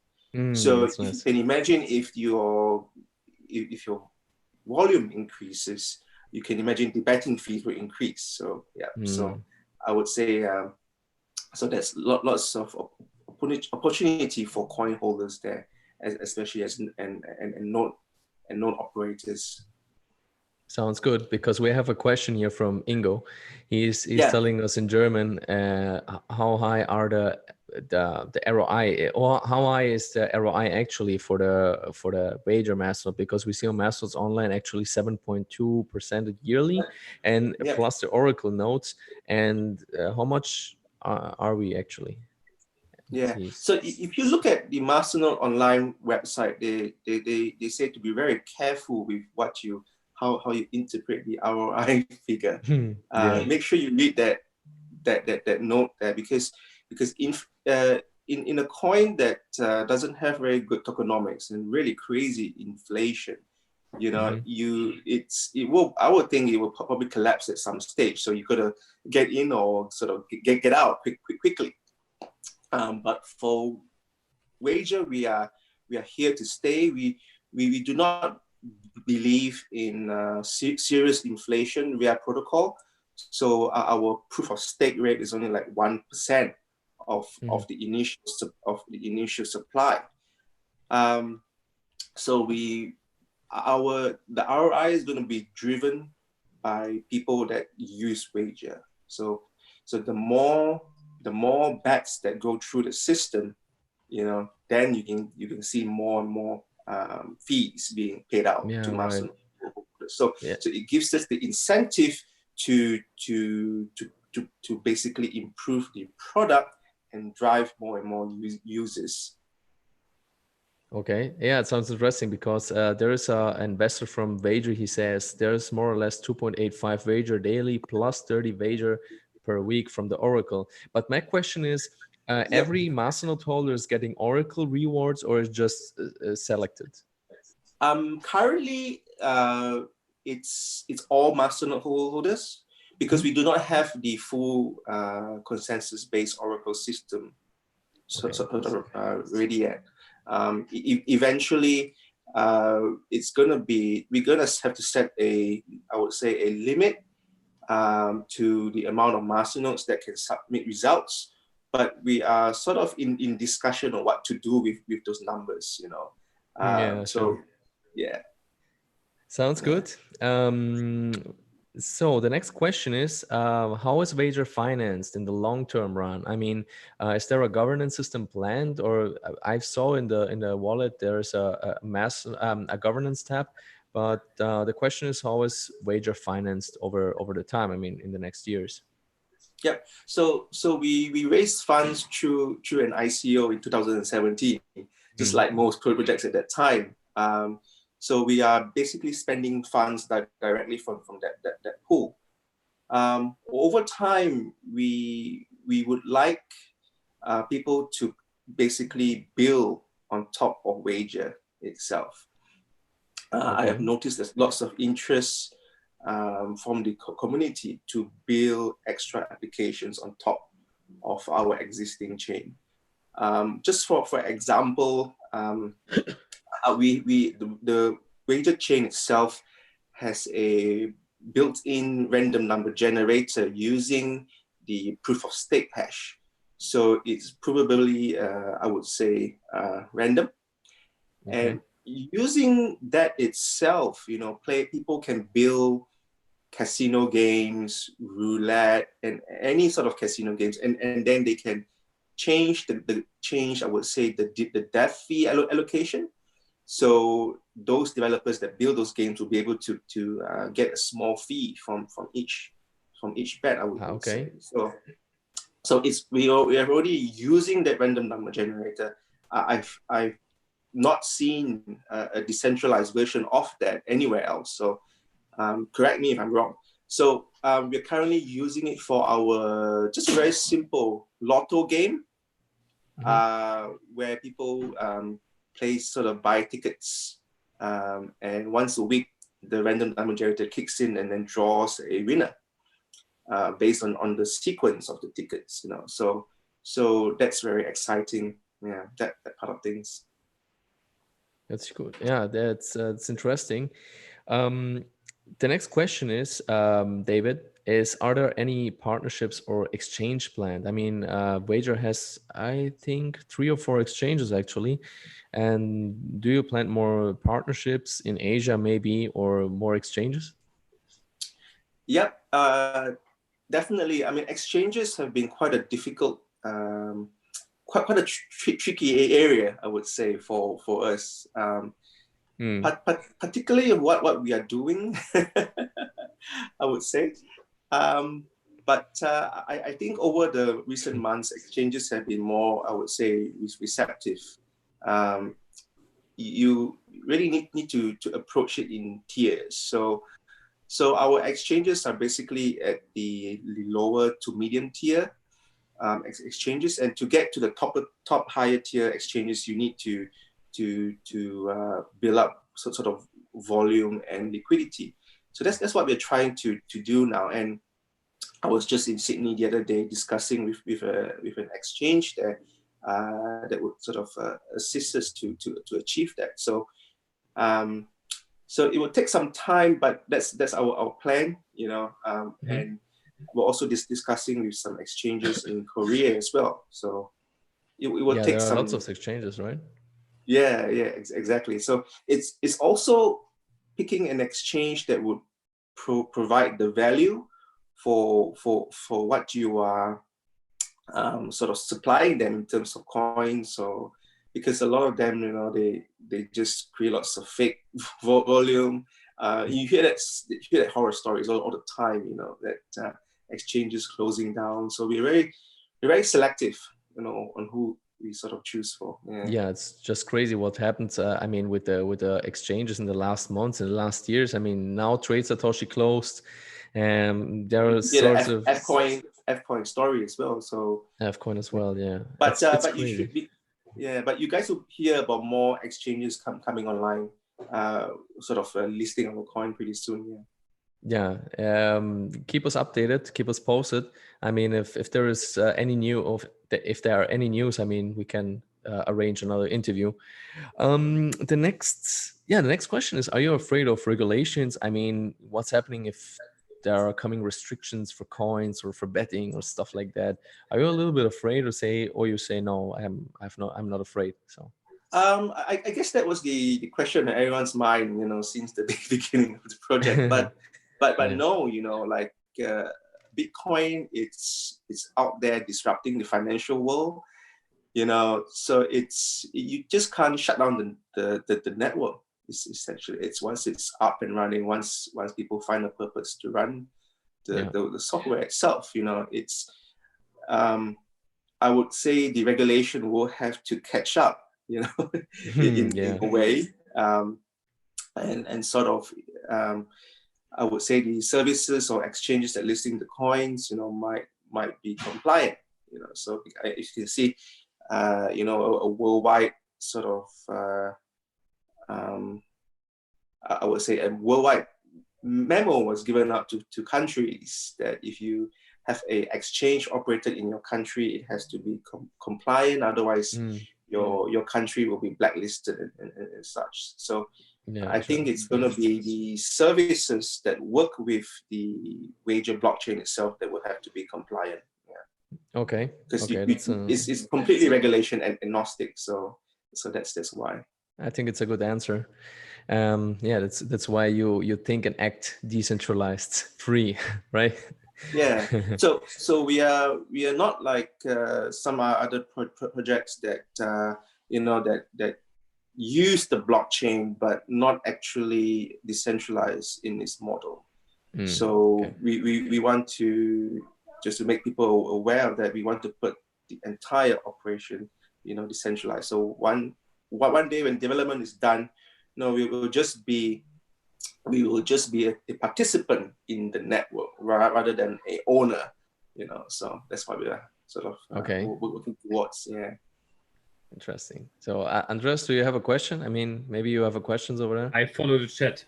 So if you can imagine, if your volume increases, you can imagine the betting fees will increase. So so I would say so there's lots of opportunity for coin holders there, especially as node operators. Sounds good, because we have a question here from Ingo. He's telling us in German how high are the ROI, or how high is the ROI actually for the wager Masternode, because we see on Masternodes online actually 7.2% yearly, and plus the Oracle nodes, and how much are we actually? So if you look at the Masternode online website, they say to be very careful with how you interpret the ROI figure. Make sure you read that note there, because in a coin that doesn't have very good tokenomics and really crazy inflation, I would think it will probably collapse at some stage. So you gotta get in or sort of get out quickly. But for wager, we are here to stay. We do not believe in serious inflation via protocol. So our proof of stake rate is only like 1% of the initial supply. So the ROI is going to be driven by people that use wager. So the more bets that go through the system, then you can see more and more fees being paid out to Masternode. So it gives us the incentive to basically improve the product and drive more and more users. Okay, yeah, it sounds interesting, because there is an investor from Wager. He says there's more or less 2.85 wager daily plus 30 wager per week from the Oracle. But my question is, every Masternode holder is getting Oracle rewards, or is just selected? Currently, it's all Masternode holders, because we do not have the full consensus-based Oracle system ready yet. Eventually, it's gonna be, we're gonna have to set I would say a limit to the amount of Masternodes that can submit results, but we are sort of in discussion on what to do with those numbers, Sounds good. So the next question is, how is wager financed in the long-term run? I mean, is there a governance system planned? Or I saw in the wallet there's a governance tab, but the question is, how is wager financed over the time? I mean, in the next years. Yeah. So we raised funds through an ICO in 2017, just like most projects at that time. So we are basically spending funds directly from that pool. Over time, we would like people to basically build on top of wager itself. I have noticed there's lots of interest from the community to build extra applications on top of our existing chain. Just for example, the wager chain itself has a built-in random number generator using the proof of stake hash. So it's probably, I would say, random. And using that itself, people can build casino games, roulette, and any sort of casino games, and then they can change I would say, the dev fee allocation. So those developers that build those games will be able to get a small fee from each from each bet, I would Okay. say. So we are already using that random number generator. I've not seen a decentralized version of that anywhere else. So correct me if I'm wrong. So we're currently using it for our just a very simple lotto game, where people buy tickets, and once a week the random number generator kicks in and then draws a winner based on the sequence of the tickets. So that's very exciting. Yeah, that part of things. That's good. Yeah, that's interesting. The next question is, David, are there any partnerships or exchange planned? I mean, Wager has, I think, 3 or 4 exchanges actually. And do you plan more partnerships in Asia maybe, or more exchanges? Yep, definitely. I mean, exchanges have been quite a difficult, quite a tricky area, I would say, for us. Particularly what we are doing, I would say. But I think over the recent months, exchanges have been more, I would say, receptive. You really need to approach it in tiers. So our exchanges are basically at the lower to medium tier exchanges, and to get to the top higher tier exchanges, you need to build up sort of volume and liquidity. So that's what we're trying to do now. And I was just in Sydney the other day discussing with an exchange there that would sort of assist us to achieve that. So it will take some time, but that's our plan, and we're also discussing with some exchanges in Korea as well. So it will take there are some. Lots of exchanges, right? Yeah, exactly. So it's also picking an exchange that would provide the value for what you are sort of supplying them in terms of coins. So because a lot of them, they just create lots of fake volume. You hear that horror stories all the time. That exchanges closing down. So we're very selective, on who we sort of choose for. Yeah, it's just crazy what happens. I mean, with the exchanges in the last months and the last years. I mean, now Trade Satoshi closed, and there are sorts of F-coin story as well. So F-coin as well, yeah. But it's you should be, but you guys will hear about more exchanges coming online, sort of listing our coin pretty soon. Yeah, keep us updated, keep us posted. I mean, if there is if there are any news, I mean, we can arrange another interview. The next question is: are you afraid of regulations? I mean, what's happening if there are coming restrictions for coins or for betting or stuff like that? Are you a little bit afraid, or you say no? I'm not afraid. So. I guess that was the question in everyone's mind, since the beginning of the project. But no, like Bitcoin, it's out there disrupting the financial world, so you just can't shut down the network. Essentially, it's once it's up and running, once people find a purpose to run the software itself, it's I would say the regulation will have to catch up, in a way, and sort of I would say the services or exchanges that listing the coins, might be compliant, So if you can see, a worldwide sort of, I would say a worldwide memo was given out to countries that if you have a exchange operated in your country, it has to be compliant. Otherwise, your country will be blacklisted and such. So. Yeah, I think it's going to be the services that work with the Wager blockchain itself that will have to be compliant. Yeah. Okay. Because it's completely regulation and agnostic. So that's why. I think it's a good answer. That's why you think and act decentralized, free, right? Yeah. So we are not like some other projects that that use the blockchain but not actually decentralized in its model. So okay. we want to, just to make people aware of that, we want to put the entire operation, decentralized. So one day when development is done, we will just be a participant in the network rather than a owner, So that's what we are sort of working towards. Yeah. Interesting. So Andreas, do you have a question? I mean, maybe you have a questions over there. I follow the chat.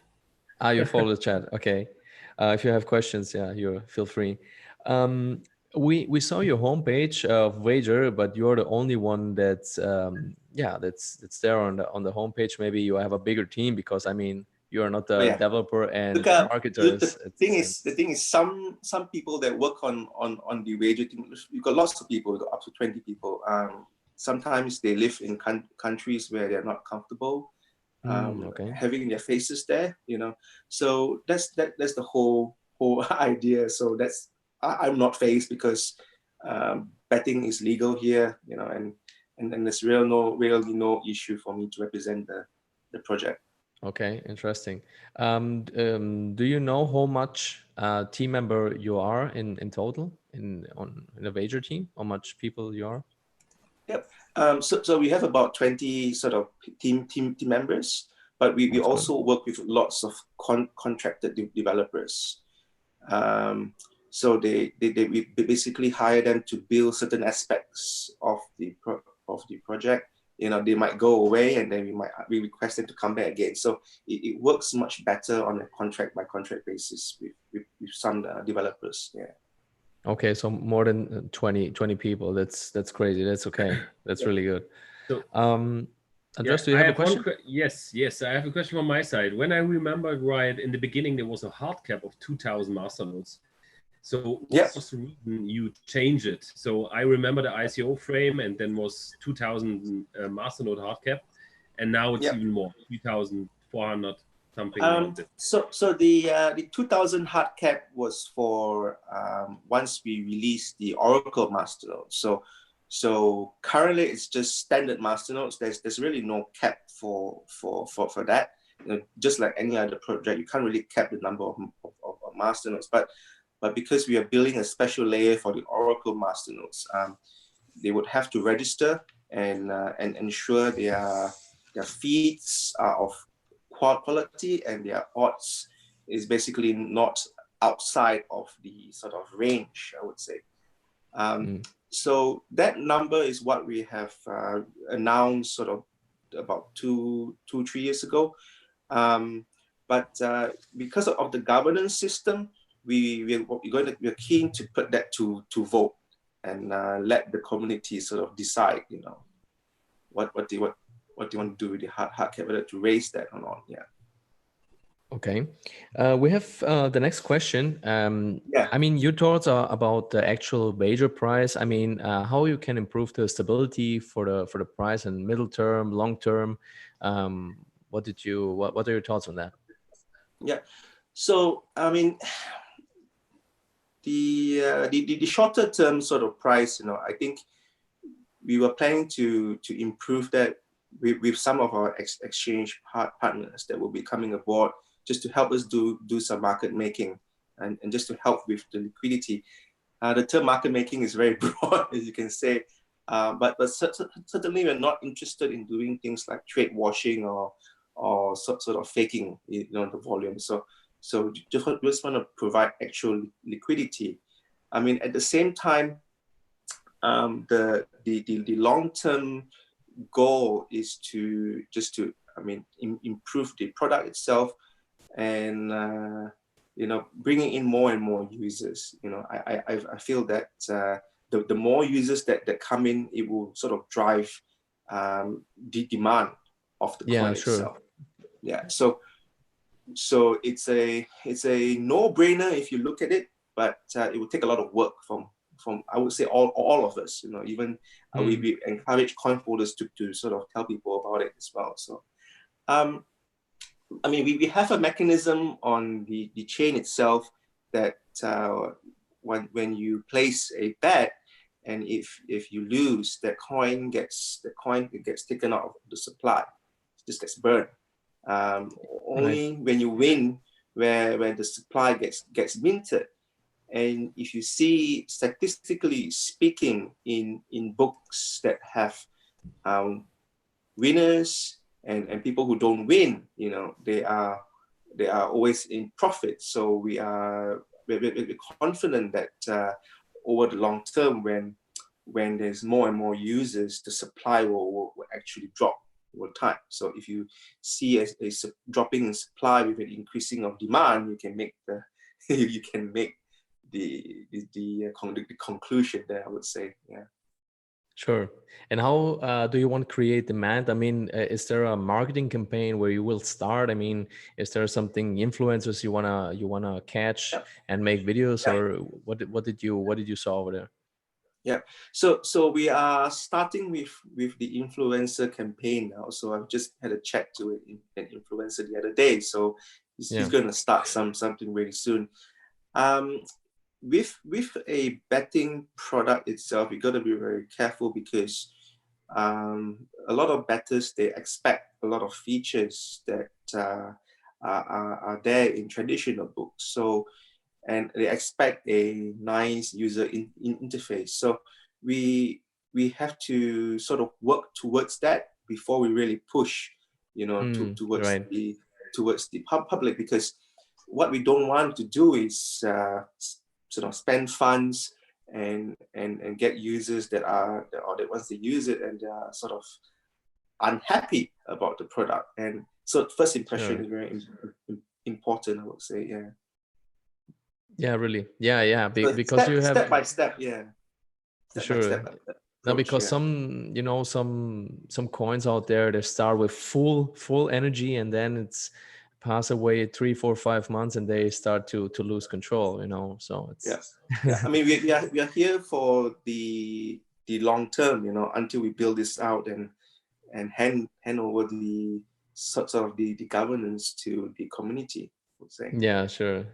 You follow the chat. Okay. If you have questions, you feel free. We saw your homepage of Wager, but you're the only one that's that's there on the homepage. Maybe you have a bigger team, because I mean, you are not the developer and marketers. The thing is, some people that work on the Wager team, you've got lots of people, you've got up to 20 people. Sometimes they live in countries where they're not comfortable having their faces there, So that's the whole idea. So I'm not phased, because betting is legal here, and there's really no issue for me to represent the project. Okay, interesting. Do you know how much team member you are in total in a Wager team? How much people you are? Yep. So we have about 20 sort of team members, but we also work with lots of contracted developers. So we basically hire them to build certain aspects of the project. They might go away, and then we request them to come back again. So it works much better on a contract by contract basis with some developers. Yeah. Okay, so more than 20 people. That's crazy. That's okay. That's really good. So, Andreas, do you have a question? Yes, I have a question from my side. When I remember right, in the beginning, there was a hard cap of 2,000 masternodes. So what was the reason you changed it? So I remember the ICO frame, and then was 2,000 masternode hard cap, and now it's even more, 3,400 something. So the 2,000 hard cap was for once we released the Oracle masternode. So currently it's just standard masternodes. There's really no cap for that. Just like any other project, you can't really cap the number of masternodes. But because we are building a special layer for the Oracle masternodes, they would have to register and ensure their feeds are of quality, and their odds is basically not outside of the sort of range, I would say. So that number is what we have announced sort of about 2-3 years ago. But because of the governance system, we're keen to put that to vote, and let the community sort of decide, what do you want to do with the hard cap, whether to raise that or not. Yeah. Okay. We have the next question. I mean, your thoughts are about the actual Wager price. I mean, how you can improve the stability for the price in middle term, long term. What are your thoughts on that? Yeah. So I mean, the shorter term sort of price, I think we were planning to improve that with some of our exchange partners that will be coming aboard, just to help us do some market making, and just to help with the liquidity. The term market making is very broad, as you can say, but certainly we're not interested in doing things like trade washing or sort of faking, the volume. So just want to provide actual liquidity. I mean, at the same time, the long-term goal is to improve the product itself, and bringing in more and more users. I feel that the more users that come in, it will sort of drive the demand of the coin itself. Yeah. So it's a no-brainer if you look at it, but it will take a lot of work from I would say all of us. Even we encourage coin holders to sort of tell people about it as well. So I mean, we have a mechanism on the chain itself that when you place a bet, and if you lose, the coin gets taken out of the supply, it just gets burned. Only when you win, where the supply gets minted. And if you see, statistically speaking, in books that have winners and people who don't win, they are always in profit. So we're confident that over the long term, when there's more and more users, the supply will actually drop over time. So if you see a dropping in supply with an increasing of demand, you can make the conclusion there, I would say. Yeah. Sure. And how do you want to create demand? I mean, is there a marketing campaign where you will start? I mean, is there something influencers you wanna catch and make videos, or what did you saw over there? Yeah. So we are starting with the influencer campaign now. So I've just had a chat to an influencer the other day. So he's going to start something really soon. With a betting product itself, you got to be very careful, because a lot of bettors, they expect a lot of features that are there in traditional books. So, and they expect a nice user interface. So we have to sort of work towards that before we really push, towards the public, because what we don't want to do is sort of spend funds and get users that once they use it and they are sort of unhappy about the product. And so first impression is very important, I would say. Really. Because step, you have step by step. Step now, because some coins out there, they start with full energy, and then it's pass away 3, 4, 5 months, and they start to lose control. So it's I mean, we are here for the long term, until we build this out and hand over the sort of the governance to the community, I would say. Yeah, sure.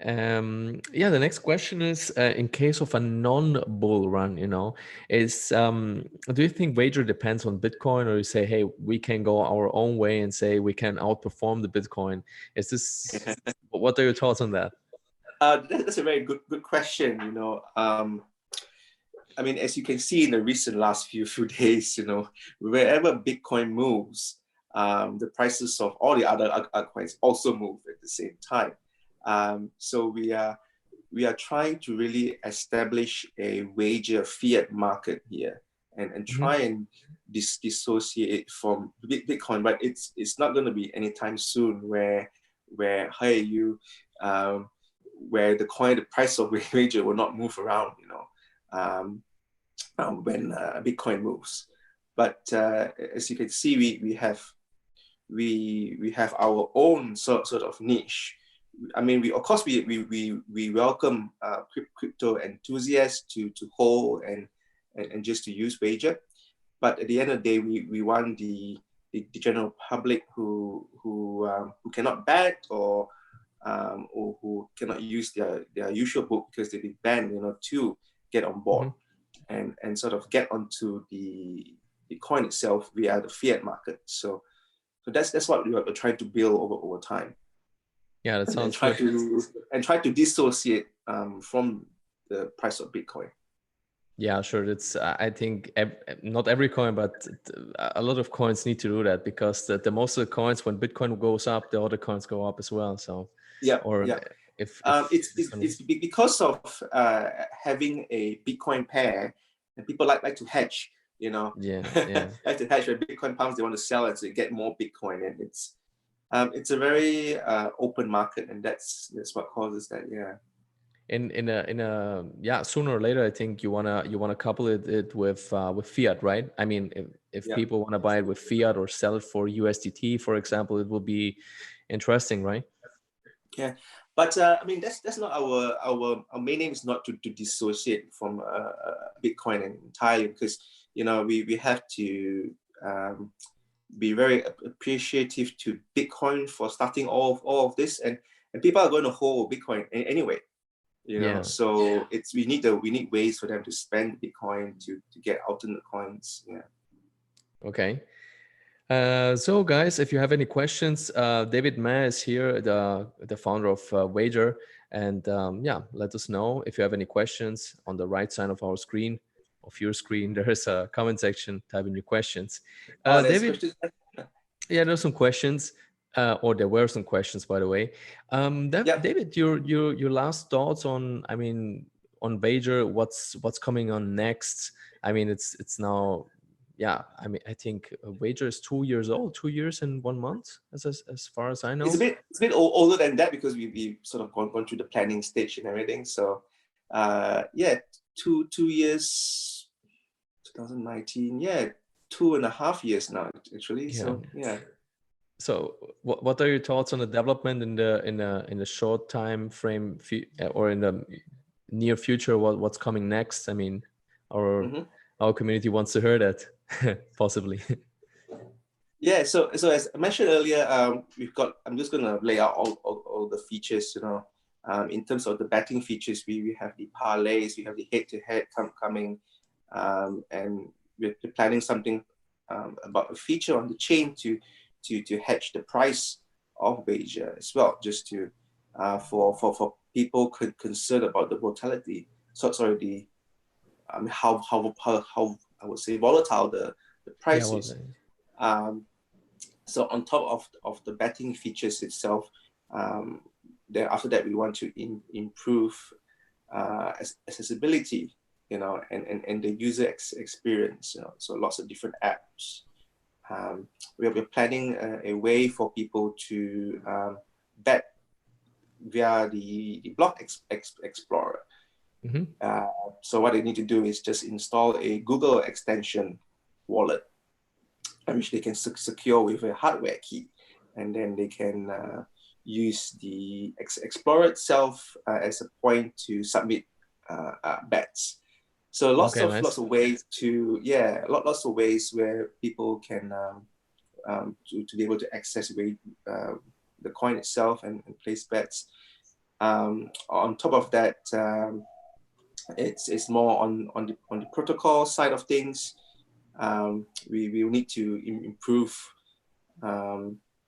The next question is, in case of a non-bull run, is do you think wager depends on Bitcoin, or you say, hey, we can go our own way and say we can outperform the Bitcoin? Is this what are your thoughts on that? That's a very good question. I mean, as you can see in the recent last few days, wherever Bitcoin moves, the prices of all the other altcoins also move at the same time. So we are trying to really establish a wager fiat market here and try and dissociate from Bitcoin, but it's not going to be anytime soon where where the price of wager will not move around, when Bitcoin moves. But as you can see, we have our own sort of niche. I mean, we welcome crypto enthusiasts to hold and just to use wager, but at the end of the day, we want the general public who cannot bet or who cannot use their usual book because they've been banned, to get on board and sort of get onto the coin itself via the fiat market. So that's what we are trying to build over time. Yeah, that sounds good. Try to dissociate from the price of Bitcoin. Yeah, sure. It's I think not every coin, but a lot of coins need to do that, because the most of the coins, when Bitcoin goes up, the other coins go up as well. So if it's because of having a Bitcoin pair, and people like to hedge. Like to hedge when Bitcoin pumps, they want to sell it to get more Bitcoin, and it's a very open market, and that's what causes that. Sooner or later, I think you wanna couple it with fiat, right? I mean, if people want to buy it with fiat or sell it for USDT, for example, it will be interesting, right? Yeah, but I mean, that's not our main aim is not to dissociate from Bitcoin entirely, because we have to be very appreciative to Bitcoin for starting all of this, and people are going to hold Bitcoin anyway. So we need ways for them to spend Bitcoin to get alternate coins. Okay. So guys, if you have any questions, David Ma is here, the founder of Wager, and yeah, let us know if you have any questions. On the right side of our screen, of your screen, there is a comment section. Type in your questions. There's David, questions. yeah, there's some questions, or there were some questions, by the way. David, your last thoughts on, I mean, on Wager, what's coming on next? I mean, it's now, yeah. I mean, I think Wager is 2 years old, 2 years and 1 month, as far as I know. It's a bit older than that because we sort of gone through the planning stage and everything. So, yeah, two years, 2019. Yeah, 2.5 years now actually. Yeah. So yeah. So what are your thoughts on the development in the short time frame or in the near future? What's coming next? I mean, our community wants to hear that possibly. Yeah, so as I mentioned earlier, I'm just gonna lay out all the features, you know. In terms of the betting features, we have the parlays, we have the head-to-head coming, and we're planning something about a feature on the chain to hedge the price of Wager as well, just to for people concerned about the volatility. How I would say volatile the price is. So on top of the betting features itself, then after that we want to improve accessibility, you know, and the user experience, you know. So lots of different apps. We're planning a way for people to bet via the Block Explorer. So what they need to do is just install a Google extension wallet, which they can secure with a hardware key, and then they can use the Explorer itself as a point to submit bets. So lots of ways to lots of ways where people can to be able to access the coin itself and place bets. On top of that, it's more on the protocol side of things. We will need to improve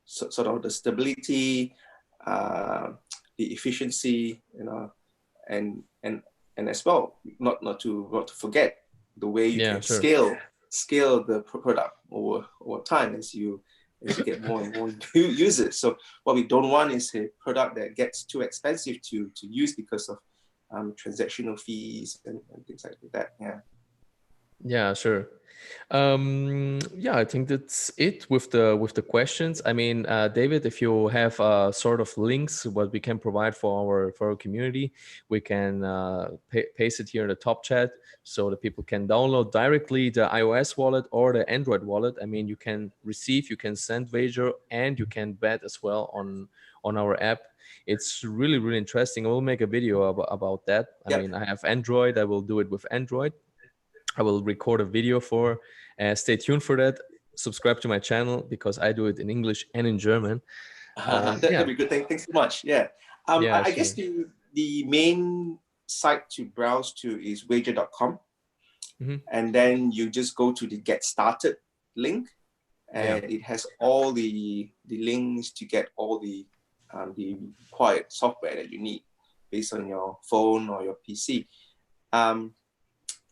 sort of the stability, the efficiency, you know, and as well, not to forget the way you can scale the product over time as you get more and more users. So what we don't want is a product that gets too expensive to use because of transactional fees and things like that. Yeah, sure. Yeah, I think that's it with the questions. I mean, David, if you have sort of links what we can provide for our community, we can paste it here in the top chat so that people can download directly the iOS wallet or the Android wallet. I mean, you can send Wager, and you can bet as well on our app. It's really, really interesting. I will make a video about that. I mean, I have Android. I will do it with Android. I will record a video for. Stay tuned for that. Subscribe to my channel because I do it in English and in German. That'd be good. Thanks so much. Yeah. I guess the main site to browse to is wager.com. And then you just go to the Get Started link, and it has all the links to get all the required software that you need based on your phone or your PC.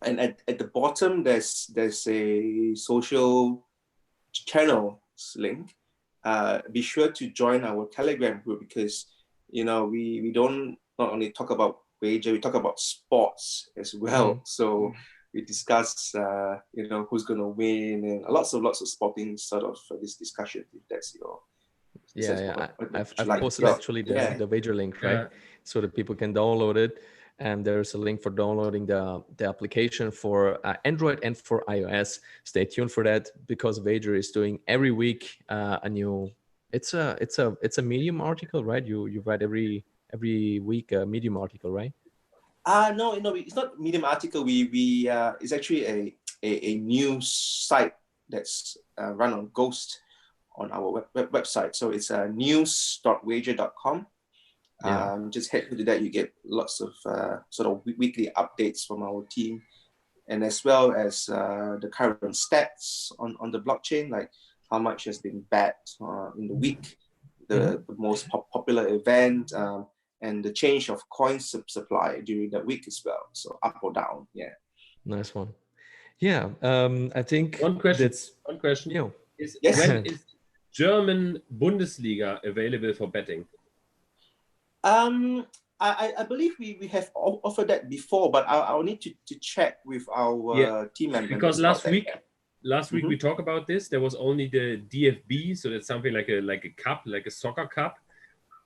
And at the bottom, there's a social channels link. Be sure to join our Telegram group because, you know, we don't not only talk about Wager, we talk about sports as well. So we discuss, you know, who's going to win and lots of sporting sort of this discussion. If that's your I've posted actually the Wager link, right? So that people can download it. And there's a link for downloading the application for Android and for iOS. Stay tuned for that because Wager is doing every week a new. It's a Medium article, right? You write every week a Medium article, right? No, it's not Medium article. We it's actually a news site that's run on Ghost on our website. So it's news.wager.com. Just head to that. You get lots of sort of weekly updates from our team, and as well as the current stats on the blockchain, like how much has been bet in the week, the most popular event, and the change of coin supply during the week as well. So up or down, yeah. Nice one. Yeah, I think One question. that's When is German Bundesliga available for betting? I believe we have offered that before, but I'll need to check with our team members. Because last week we talked about this. There was only the DFB, so that's something like a cup, like a soccer cup.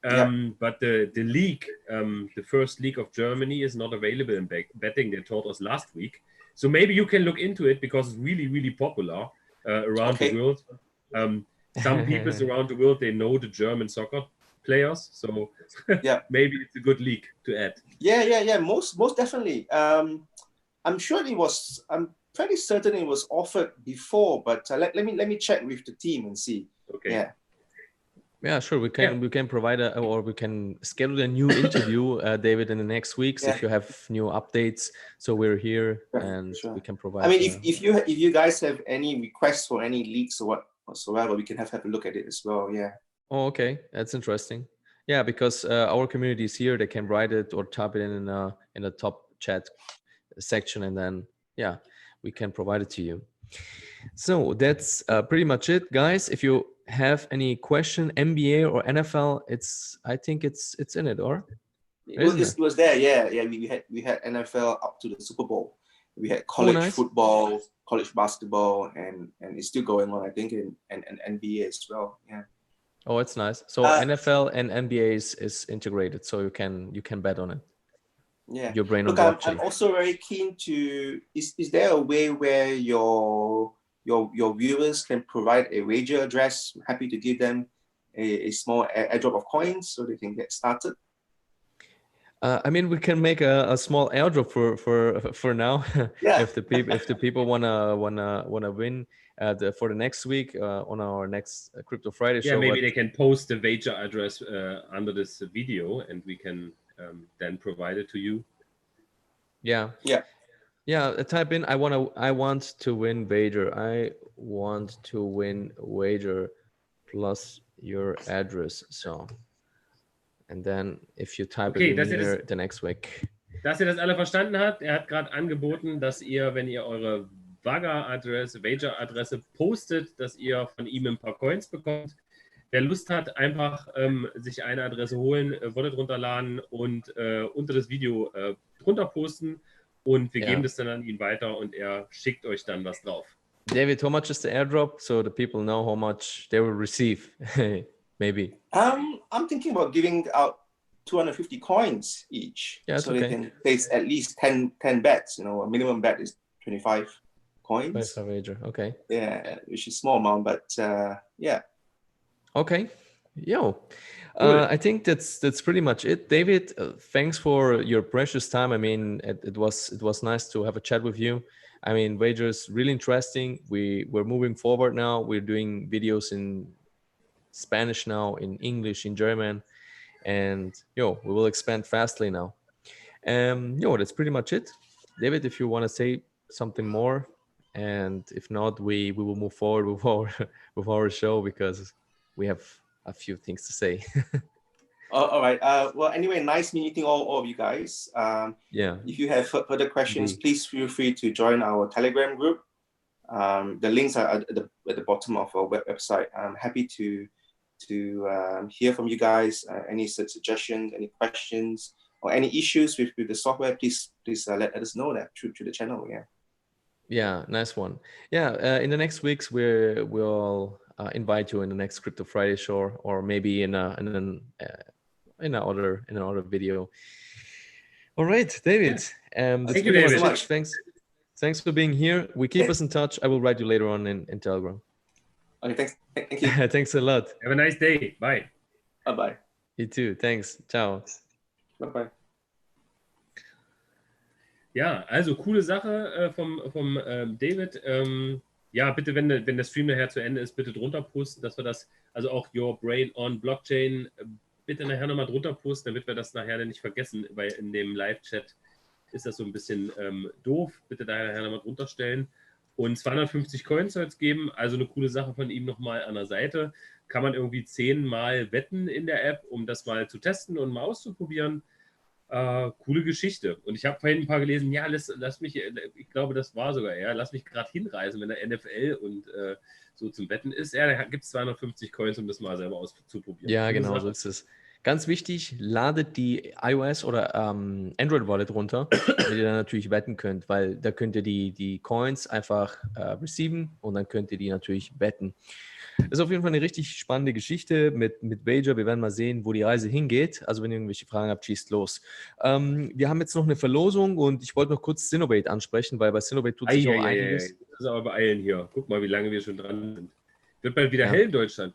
But the league, the first league of Germany, is not available in betting. They told us last week. So maybe you can look into it because it's really, really popular around the world. Some people around the world, they know the German soccer players. So maybe it's a good league to add. Yeah. Most definitely. I'm sure it was. I'm pretty certain it was offered before, but let me check with the team and see. Okay. Yeah, sure. We can provide or we can schedule a new interview, David, in the next weeks if you have new updates. So we're here and we can provide. I mean, if you guys have any requests for any leaks or whatsoever, we can have a look at it as well. Yeah. Oh, okay, that's interesting. Yeah, because our community is here. They can write it or type it in the top chat section, and then we can provide it to you. So that's pretty much it, guys. If you have any question, NBA or NFL, I think it's in it, or it was there. Yeah. We had NFL up to the Super Bowl. We had college football, college basketball, and it's still going on, I think, and NBA as well. Yeah. Oh, it's nice. So NFL and NBA is integrated, so you can bet on it. Yeah. Your brain on blockchain. blockchain. I'm also very keen to. Is there a way where your viewers can provide a wager address? I'm happy to give them a small airdrop of coins so they can get started. I mean, we can make a small airdrop for now. Yeah. if the people wanna win for the next week on our next Crypto Friday show. Yeah, maybe they can post the wager address under this video, and we can then provide it to you. Yeah. Type in I want to win wager. I want to win wager plus your address. So, and then if you type it in here the next week. Dass ihr das alle verstanden habt, er hat gerade angeboten, dass ihr, wenn ihr eure Wager-Adresse postet, dass ihr von ihm ein paar Coins bekommt. Wer Lust hat, einfach sich eine Adresse holen, Wallet runterladen und unter das Video drunter posten. Und wir geben das dann an ihn weiter und er schickt euch dann was drauf. David, how much is the airdrop so the people know how much they will receive? Maybe. I'm thinking about giving out 250 coins each. Yeah, so they can place at least 10 bets. You know, a minimum bet is 25 coins. Wager. Okay. Yeah, which is a small amount, but yeah. Okay. Yo. Cool. I think that's pretty much it, David. Thanks for your precious time. I mean, it was nice to have a chat with you. I mean, wagers really interesting. We're moving forward now. We're doing videos in Spanish now, in English, in German, and we will expand fastly now. That's pretty much it, David. If you want to say something more, and if not, we will move forward with our show because we have a few things to say. All right. Well, anyway, nice meeting all of you guys. If you have further questions, please feel free to join our Telegram group. The links are at the bottom of our website. I'm happy to hear from you guys. Any suggestions, any questions, or any issues with the software, please let us know that through the channel. Yeah, nice one. In the next weeks we'll invite you in the next Crypto Friday show, or maybe in another video. All right, David. Thank you, David. So much. Thanks for being here. We keep us in touch. I will write you later on in Telegram. Okay, thanks. Thank you. Thanks a lot. Have a nice day. Bye. Bye. You too. Thanks. Ciao. Bye. Ja, also coole Sache vom David. Bitte, wenn der Stream nachher zu Ende ist, bitte drunter posten, dass wir das, also auch Your Brain on Blockchain, bitte nachher nochmal drunter posten, damit wir das nachher nicht vergessen, weil in dem Live-Chat ist das so ein bisschen doof. Bitte daher nachher nochmal drunter stellen. Und 250 Coins soll es geben, also eine coole Sache von ihm nochmal an der Seite. Kann man irgendwie 10 Mal wetten in der App, um das mal zu testen und mal auszuprobieren. Coole Geschichte. Und ich habe vorhin ein paar gelesen, ja, lass mich, ich glaube, das war sogar er, lass mich gerade hinreisen, wenn der NFL und so zum Wetten ist. Ja, da gibt es 250 Coins, um das mal selber auszuprobieren. Ja, genau, so ist es. Ganz wichtig, ladet die iOS oder Android Wallet runter, damit ihr dann natürlich wetten könnt, weil da könnt ihr die Coins einfach receiven und dann könnt ihr die natürlich wetten. Das ist auf jeden Fall eine richtig spannende Geschichte mit Wager. Wir werden mal sehen, wo die Reise hingeht. Also wenn ihr irgendwelche Fragen habt, schießt los. Wir haben jetzt noch eine Verlosung und ich wollte noch kurz Sinovate ansprechen, weil bei Sinovate tut sich auch einiges. Das ist aber beeilen hier. Guck mal, wie lange wir schon dran sind. Wird bald wieder hell in Deutschland.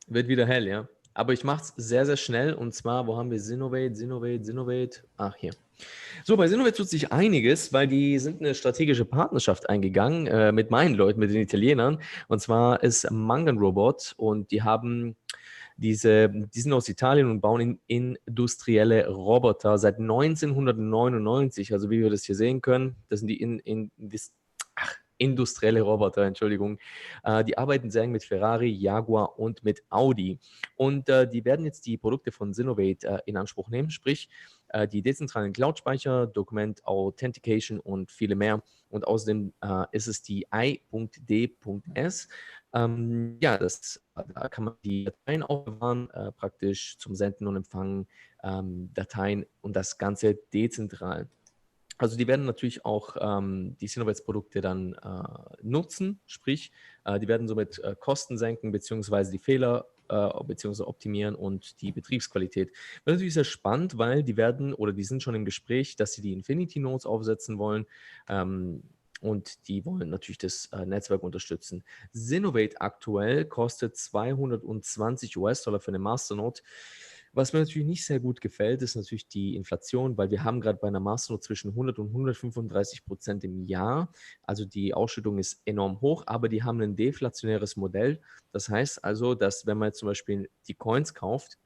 Wird wieder hell, ja. Aber ich mache es sehr, sehr schnell. Und zwar, wo haben wir Sinovate? Ach, hier. So, bei Sinovate tut sich einiges, weil die sind eine strategische Partnerschaft eingegangen mit meinen Leuten, mit den Italienern. Und zwar ist Mangan Robot und die sind aus Italien und bauen industrielle Roboter seit 1999. Also wie wir das hier sehen können, das sind die industrielle Roboter, Entschuldigung. Die arbeiten sehr eng mit Ferrari, Jaguar und mit Audi. Und die werden jetzt die Produkte von Sinovate in Anspruch nehmen, sprich die dezentralen Cloud-Speicher, Document Authentication und viele mehr. Und außerdem ist es die i.d.s. Da kann man die Dateien aufbewahren, praktisch zum Senden und Empfangen Dateien und das Ganze dezentral. Also die werden natürlich auch die Sinovate-Produkte dann nutzen, sprich, die werden somit Kosten senken, beziehungsweise die Fehler beziehungsweise optimieren und die Betriebsqualität. Das ist natürlich sehr spannend, weil die sind schon im Gespräch, dass sie die Infinity Nodes aufsetzen wollen und die wollen natürlich das Netzwerk unterstützen. Sinovate aktuell kostet $220 für eine Masternode. Was mir natürlich nicht sehr gut gefällt, ist natürlich die Inflation, weil wir haben gerade bei einer Masternode zwischen 100 und 135% im Jahr. Also die Ausschüttung ist enorm hoch, aber die haben ein deflationäres Modell. Das heißt also, dass wenn man jetzt zum Beispiel die Coins kauft,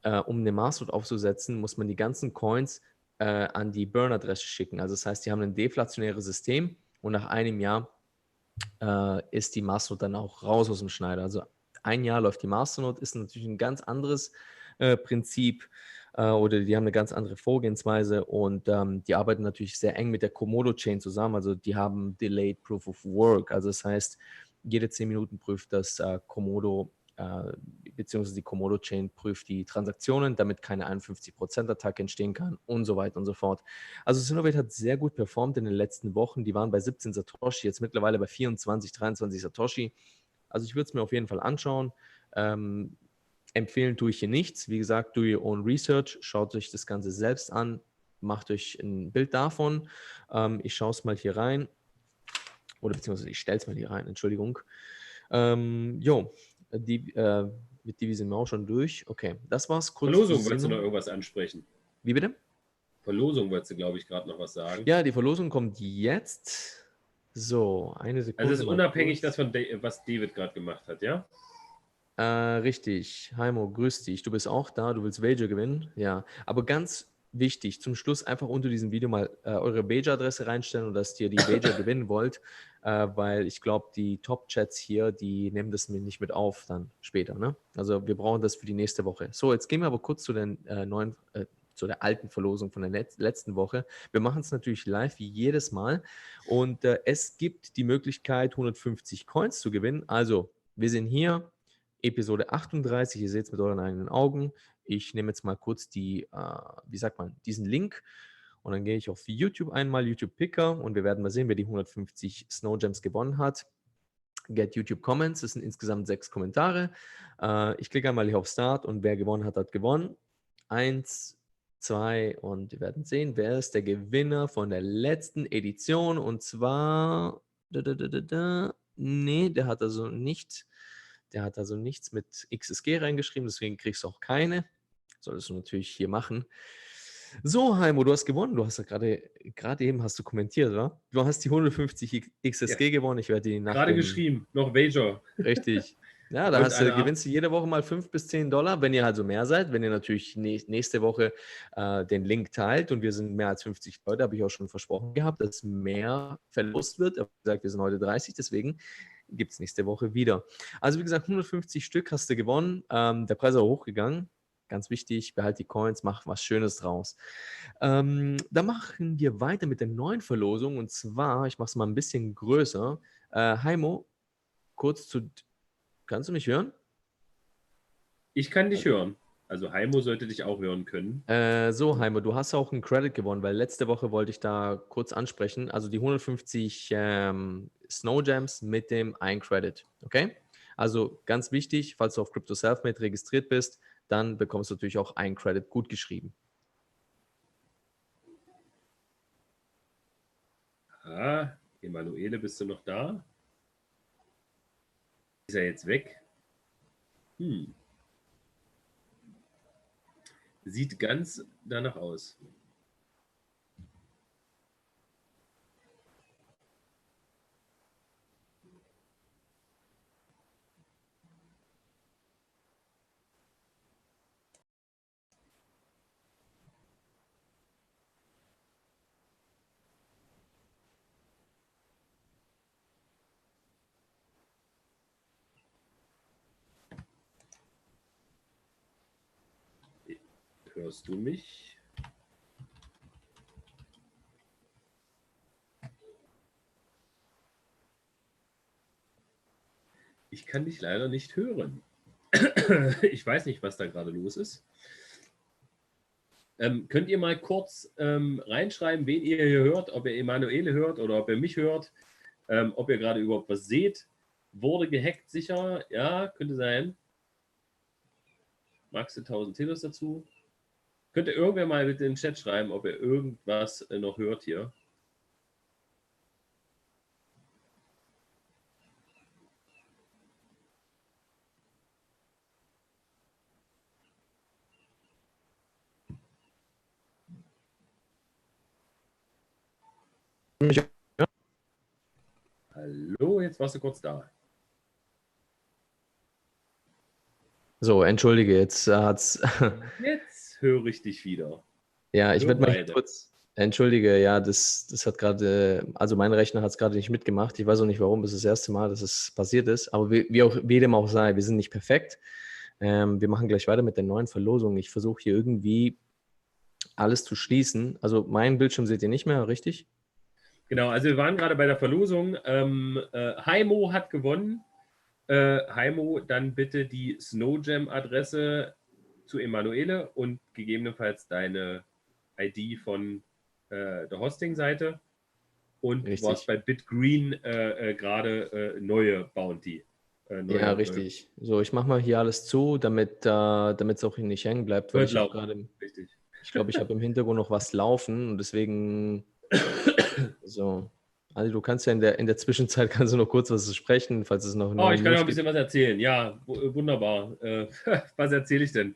um eine Masternode aufzusetzen, muss man die ganzen Coins an die Burn-Adresse schicken. Also das heißt, die haben ein deflationäres System und nach einem Jahr ist die Masternode dann auch raus aus dem Schneider. Also ein Jahr läuft die Masternode, ist natürlich ein ganz anderes Prinzip oder die haben eine ganz andere Vorgehensweise und die arbeiten natürlich sehr eng mit der Komodo-Chain zusammen. Also die haben Delayed Proof of Work. Also das heißt, jede 10 Minuten prüft das Komodo beziehungsweise die Komodo-Chain prüft die Transaktionen, damit keine 51%-Attacke entstehen kann und so weiter und so fort. Also Sinovate hat sehr gut performt in den letzten Wochen. Die waren bei 17 Satoshi, jetzt mittlerweile bei 24, 23 Satoshi. Also ich würde es mir auf jeden Fall anschauen. Empfehlen tue ich hier nichts. Wie gesagt, do your own research. Schaut euch das Ganze selbst an. Macht euch ein Bild davon. Ich schaue es mal hier rein. Oder beziehungsweise ich stelle es mal hier rein. Entschuldigung. Mit Divi sind wir auch schon durch. Okay, das war's. Kurz Verlosung, wolltest du noch irgendwas ansprechen? Wie bitte? Verlosung wolltest du, glaube ich, gerade noch was sagen. Ja, die Verlosung kommt jetzt. So, eine Sekunde. Also es ist unabhängig davon, was David gerade gemacht hat, ja? Richtig. Heimo, grüß dich. Du bist auch da, du willst Wager gewinnen. Ja, aber ganz wichtig, zum Schluss einfach unter diesem Video mal eure Wager-Adresse reinstellen und dass ihr die Wager gewinnen wollt, weil ich glaube, die Top-Chats hier, die nehmen das nicht mit auf dann später. Ne? Also wir brauchen das für die nächste Woche. So, jetzt gehen wir aber kurz zu den zu der alten Verlosung von der letzten Woche. Wir machen es natürlich live wie jedes Mal und es gibt die Möglichkeit, 150 Coins zu gewinnen. Also, wir sind hier, Episode 38, ihr seht es mit euren eigenen Augen. Ich nehme jetzt mal kurz diesen Link und dann gehe ich auf YouTube einmal, YouTube Picker und wir werden mal sehen, wer die 150 Snow Gems gewonnen hat. Get YouTube Comments, das sind insgesamt 6 Kommentare. Ich klicke einmal hier auf Start und wer gewonnen hat, hat gewonnen. 1, 2 und wir werden sehen, wer ist der Gewinner von der letzten Edition und zwar, nee, der hat also nichts mit XSG reingeschrieben, deswegen kriegst du auch keine. Solltest du natürlich hier machen. So, Heimo, du hast gewonnen. Du hast ja gerade eben hast du kommentiert, oder? Du hast die 150 XSG gewonnen. Ich werde die nach gerade geschrieben, noch Wager. Richtig. Ja, da Und gewinnst du jede Woche mal 5 bis 10 Dollar, wenn ihr also mehr seid. Wenn ihr natürlich nächste Woche den Link teilt und wir sind mehr als 50 Leute, habe ich auch schon versprochen gehabt, dass mehr verlost wird. Ich habe gesagt, wir sind heute 30, deswegen gibt es nächste Woche wieder. Also wie gesagt, 150 Stück hast du gewonnen. Der Preis ist auch hochgegangen. Ganz wichtig, behalt die Coins, mach was Schönes draus. Dann machen wir weiter mit der neuen Verlosung. Und zwar, ich mache es mal ein bisschen größer. Heimo, kurz zu... Kannst du mich hören? ich kann dich hören. Also Heimo sollte dich auch hören können. So, Heimo, du hast auch einen Credit gewonnen, weil letzte Woche wollte ich da kurz ansprechen. Also die 150 Snow Gems mit dem ein Credit. Okay? Also ganz wichtig, falls du auf Crypto Selfmade registriert bist, dann bekommst du natürlich auch ein Credit gut geschrieben. Ah, Emanuele, bist du noch da? Ist er jetzt weg? Sieht ganz danach aus. Hörst du mich? Ich kann dich leider nicht hören. Ich weiß nicht, was da gerade los ist. Könnt ihr mal kurz reinschreiben, wen ihr hier hört, ob ihr Emanuele hört oder ob ihr mich hört, ob ihr gerade überhaupt was seht. Wurde gehackt sicher? Ja, könnte sein. Magst du 1000 Telos dazu? Könnt ihr irgendwer mal bitte in den Chat schreiben, ob ihr irgendwas noch hört hier? Hallo, jetzt warst du kurz da. So, entschuldige, jetzt hat's. Jetzt höre ich dich wieder. Ja, ich werde mal hier beide. kurz. Entschuldige, ja, das hat gerade, also mein Rechner hat es gerade nicht mitgemacht. Ich weiß auch nicht warum, das ist das erste Mal, dass es passiert ist. Aber wie dem auch sei, wir sind nicht perfekt. Wir machen gleich weiter mit der neuen Verlosung. Ich versuche hier irgendwie alles zu schließen. Also meinen Bildschirm seht ihr nicht mehr, richtig? Genau, also wir waren gerade bei der Verlosung. Heimo hat gewonnen. Heimo, dann bitte die Snowgem-Adresse zu Emanuele und gegebenenfalls deine ID von der Hosting-Seite. Und du warst bei BitGreen gerade neue Bounty. Ja, richtig. So, ich mache mal hier alles zu, damit es auch nicht hängen bleibt. Weil ich glaube, ich habe im Hintergrund noch was laufen und deswegen so. Also du kannst ja in der Zwischenzeit kannst du noch kurz was sprechen, falls es noch ich kann noch ein bisschen was erzählen. Ja, wunderbar. Was erzähle ich denn?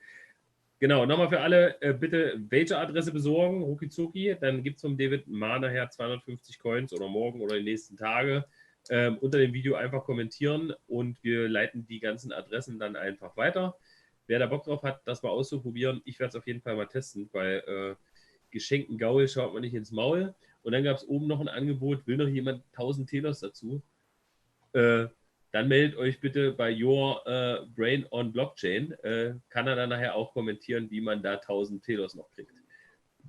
Genau, nochmal für alle, bitte Wager-Adresse besorgen, rucki-zucki. Dann gibt es vom David mal nachher 250 Coins oder morgen oder die nächsten Tage. Unter dem Video einfach kommentieren und wir leiten die ganzen Adressen dann einfach weiter. Wer da Bock drauf hat, das mal auszuprobieren, ich werde es auf jeden Fall mal testen, weil geschenkten Gaul schaut man nicht ins Maul. Und dann gab es oben noch ein Angebot, will noch jemand 1000 Telos dazu? Dann meldet euch bitte bei Your Brain on Blockchain. Kann er dann nachher auch kommentieren, wie man da 1000 Telos noch kriegt.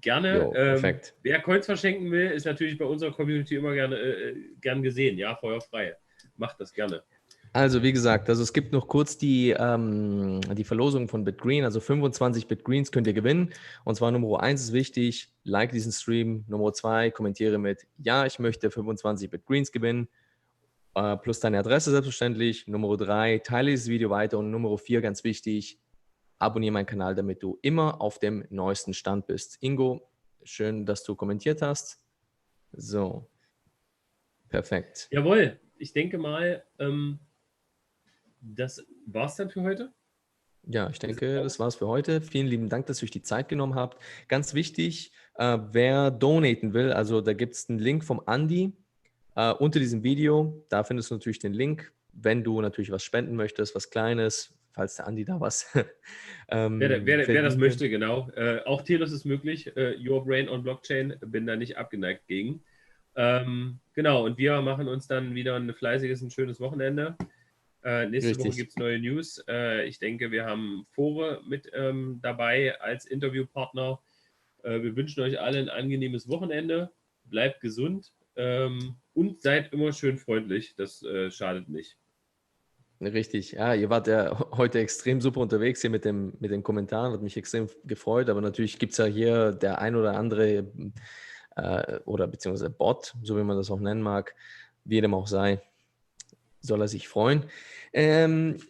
Gerne. Perfekt. Wer Coins verschenken will, ist natürlich bei unserer Community immer gern gesehen. Ja, feuerfrei. Macht das gerne. Also wie gesagt, es gibt noch kurz die Verlosung von BitGreen, also 25 BitGreens könnt ihr gewinnen. Und zwar Nummer 1 ist wichtig, like diesen Stream. Nummer 2, kommentiere mit, ja, ich möchte 25 BitGreens gewinnen. Plus deine Adresse selbstverständlich. Nummer 3, teile dieses Video weiter. Und Nummer 4, ganz wichtig, abonniere meinen Kanal, damit du immer auf dem neuesten Stand bist. Ingo, schön, dass du kommentiert hast. So, perfekt. Jawohl, ich denke mal, das war's dann für heute. Ja, ich denke, das war's für heute. Vielen lieben Dank, dass ihr euch die Zeit genommen habt. Ganz wichtig, wer donaten will, also da gibt es einen Link vom Andi unter diesem Video. Da findest du natürlich den Link. wenn du natürlich was spenden möchtest, was Kleines, falls der Andi da was wer das möchte, genau. Auch Telos ist möglich. Your Brain on Blockchain, bin da nicht abgeneigt gegen. Genau, und wir machen uns dann wieder ein fleißiges, ein schönes Wochenende. Nächste Woche gibt es neue News. Ich denke, wir haben Phore mit dabei als Interviewpartner. Wir wünschen euch allen ein angenehmes Wochenende. Bleibt gesund und seid immer schön freundlich. Das schadet nicht. Richtig, ja, ihr wart ja heute extrem super unterwegs hier mit den Kommentaren, hat mich extrem gefreut, aber natürlich gibt es ja hier der ein oder andere oder beziehungsweise Bot, so wie man das auch nennen mag, wie dem auch sei, soll er sich freuen.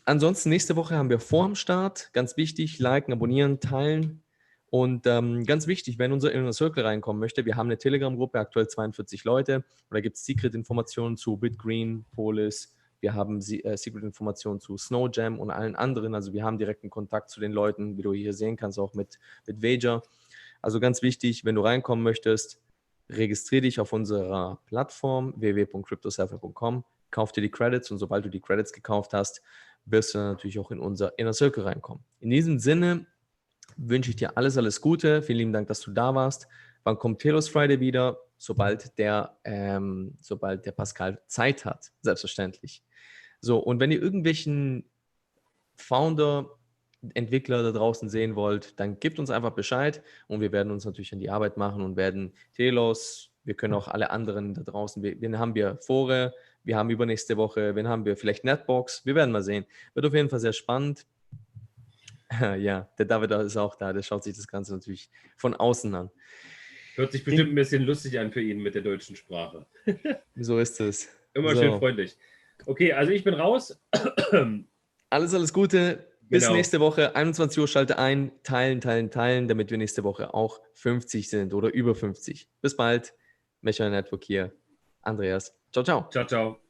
Ansonsten nächste Woche haben wir vorm Start, ganz wichtig, liken, abonnieren, teilen und ganz wichtig, wenn unser Inner Circle reinkommen möchte, wir haben eine Telegram-Gruppe, aktuell 42 Leute, und da gibt es Secret-Informationen zu Bitgreen, Polis. Wir haben Secret-Informationen zu Snowjam und allen anderen. Also wir haben direkten Kontakt zu den Leuten, wie du hier sehen kannst, auch mit Wager. Also ganz wichtig, wenn du reinkommen möchtest, registriere dich auf unserer Plattform www.cryptosurfer.com, kauf dir die Credits und sobald du die Credits gekauft hast, wirst du natürlich auch in unser Inner Circle reinkommen. In diesem Sinne wünsche ich dir alles Gute. Vielen lieben Dank, dass du da warst. Wann kommt Telos Friday wieder? Sobald der Pascal Zeit hat, selbstverständlich. So, und wenn ihr irgendwelchen Founder, Entwickler da draußen sehen wollt, dann gebt uns einfach Bescheid und wir werden uns natürlich an die Arbeit machen und werden Telos, wir können auch alle anderen da draußen, wen haben wir? Phore, wir haben übernächste Woche, wen haben wir? Vielleicht Netbox, wir werden mal sehen. Wird auf jeden Fall sehr spannend. Ja, der David ist auch da, der schaut sich das Ganze natürlich von außen an. Hört sich bestimmt ein bisschen lustig an für ihn mit der deutschen Sprache. So ist es. Immer schön freundlich. Okay, also ich bin raus. Alles Gute. Bis Genau. nächste Woche, 21 Uhr, schalte ein, teilen, damit wir nächste Woche auch 50 sind oder über 50. Bis bald. Meshware Network hier. Andreas. Ciao, ciao. Ciao, ciao.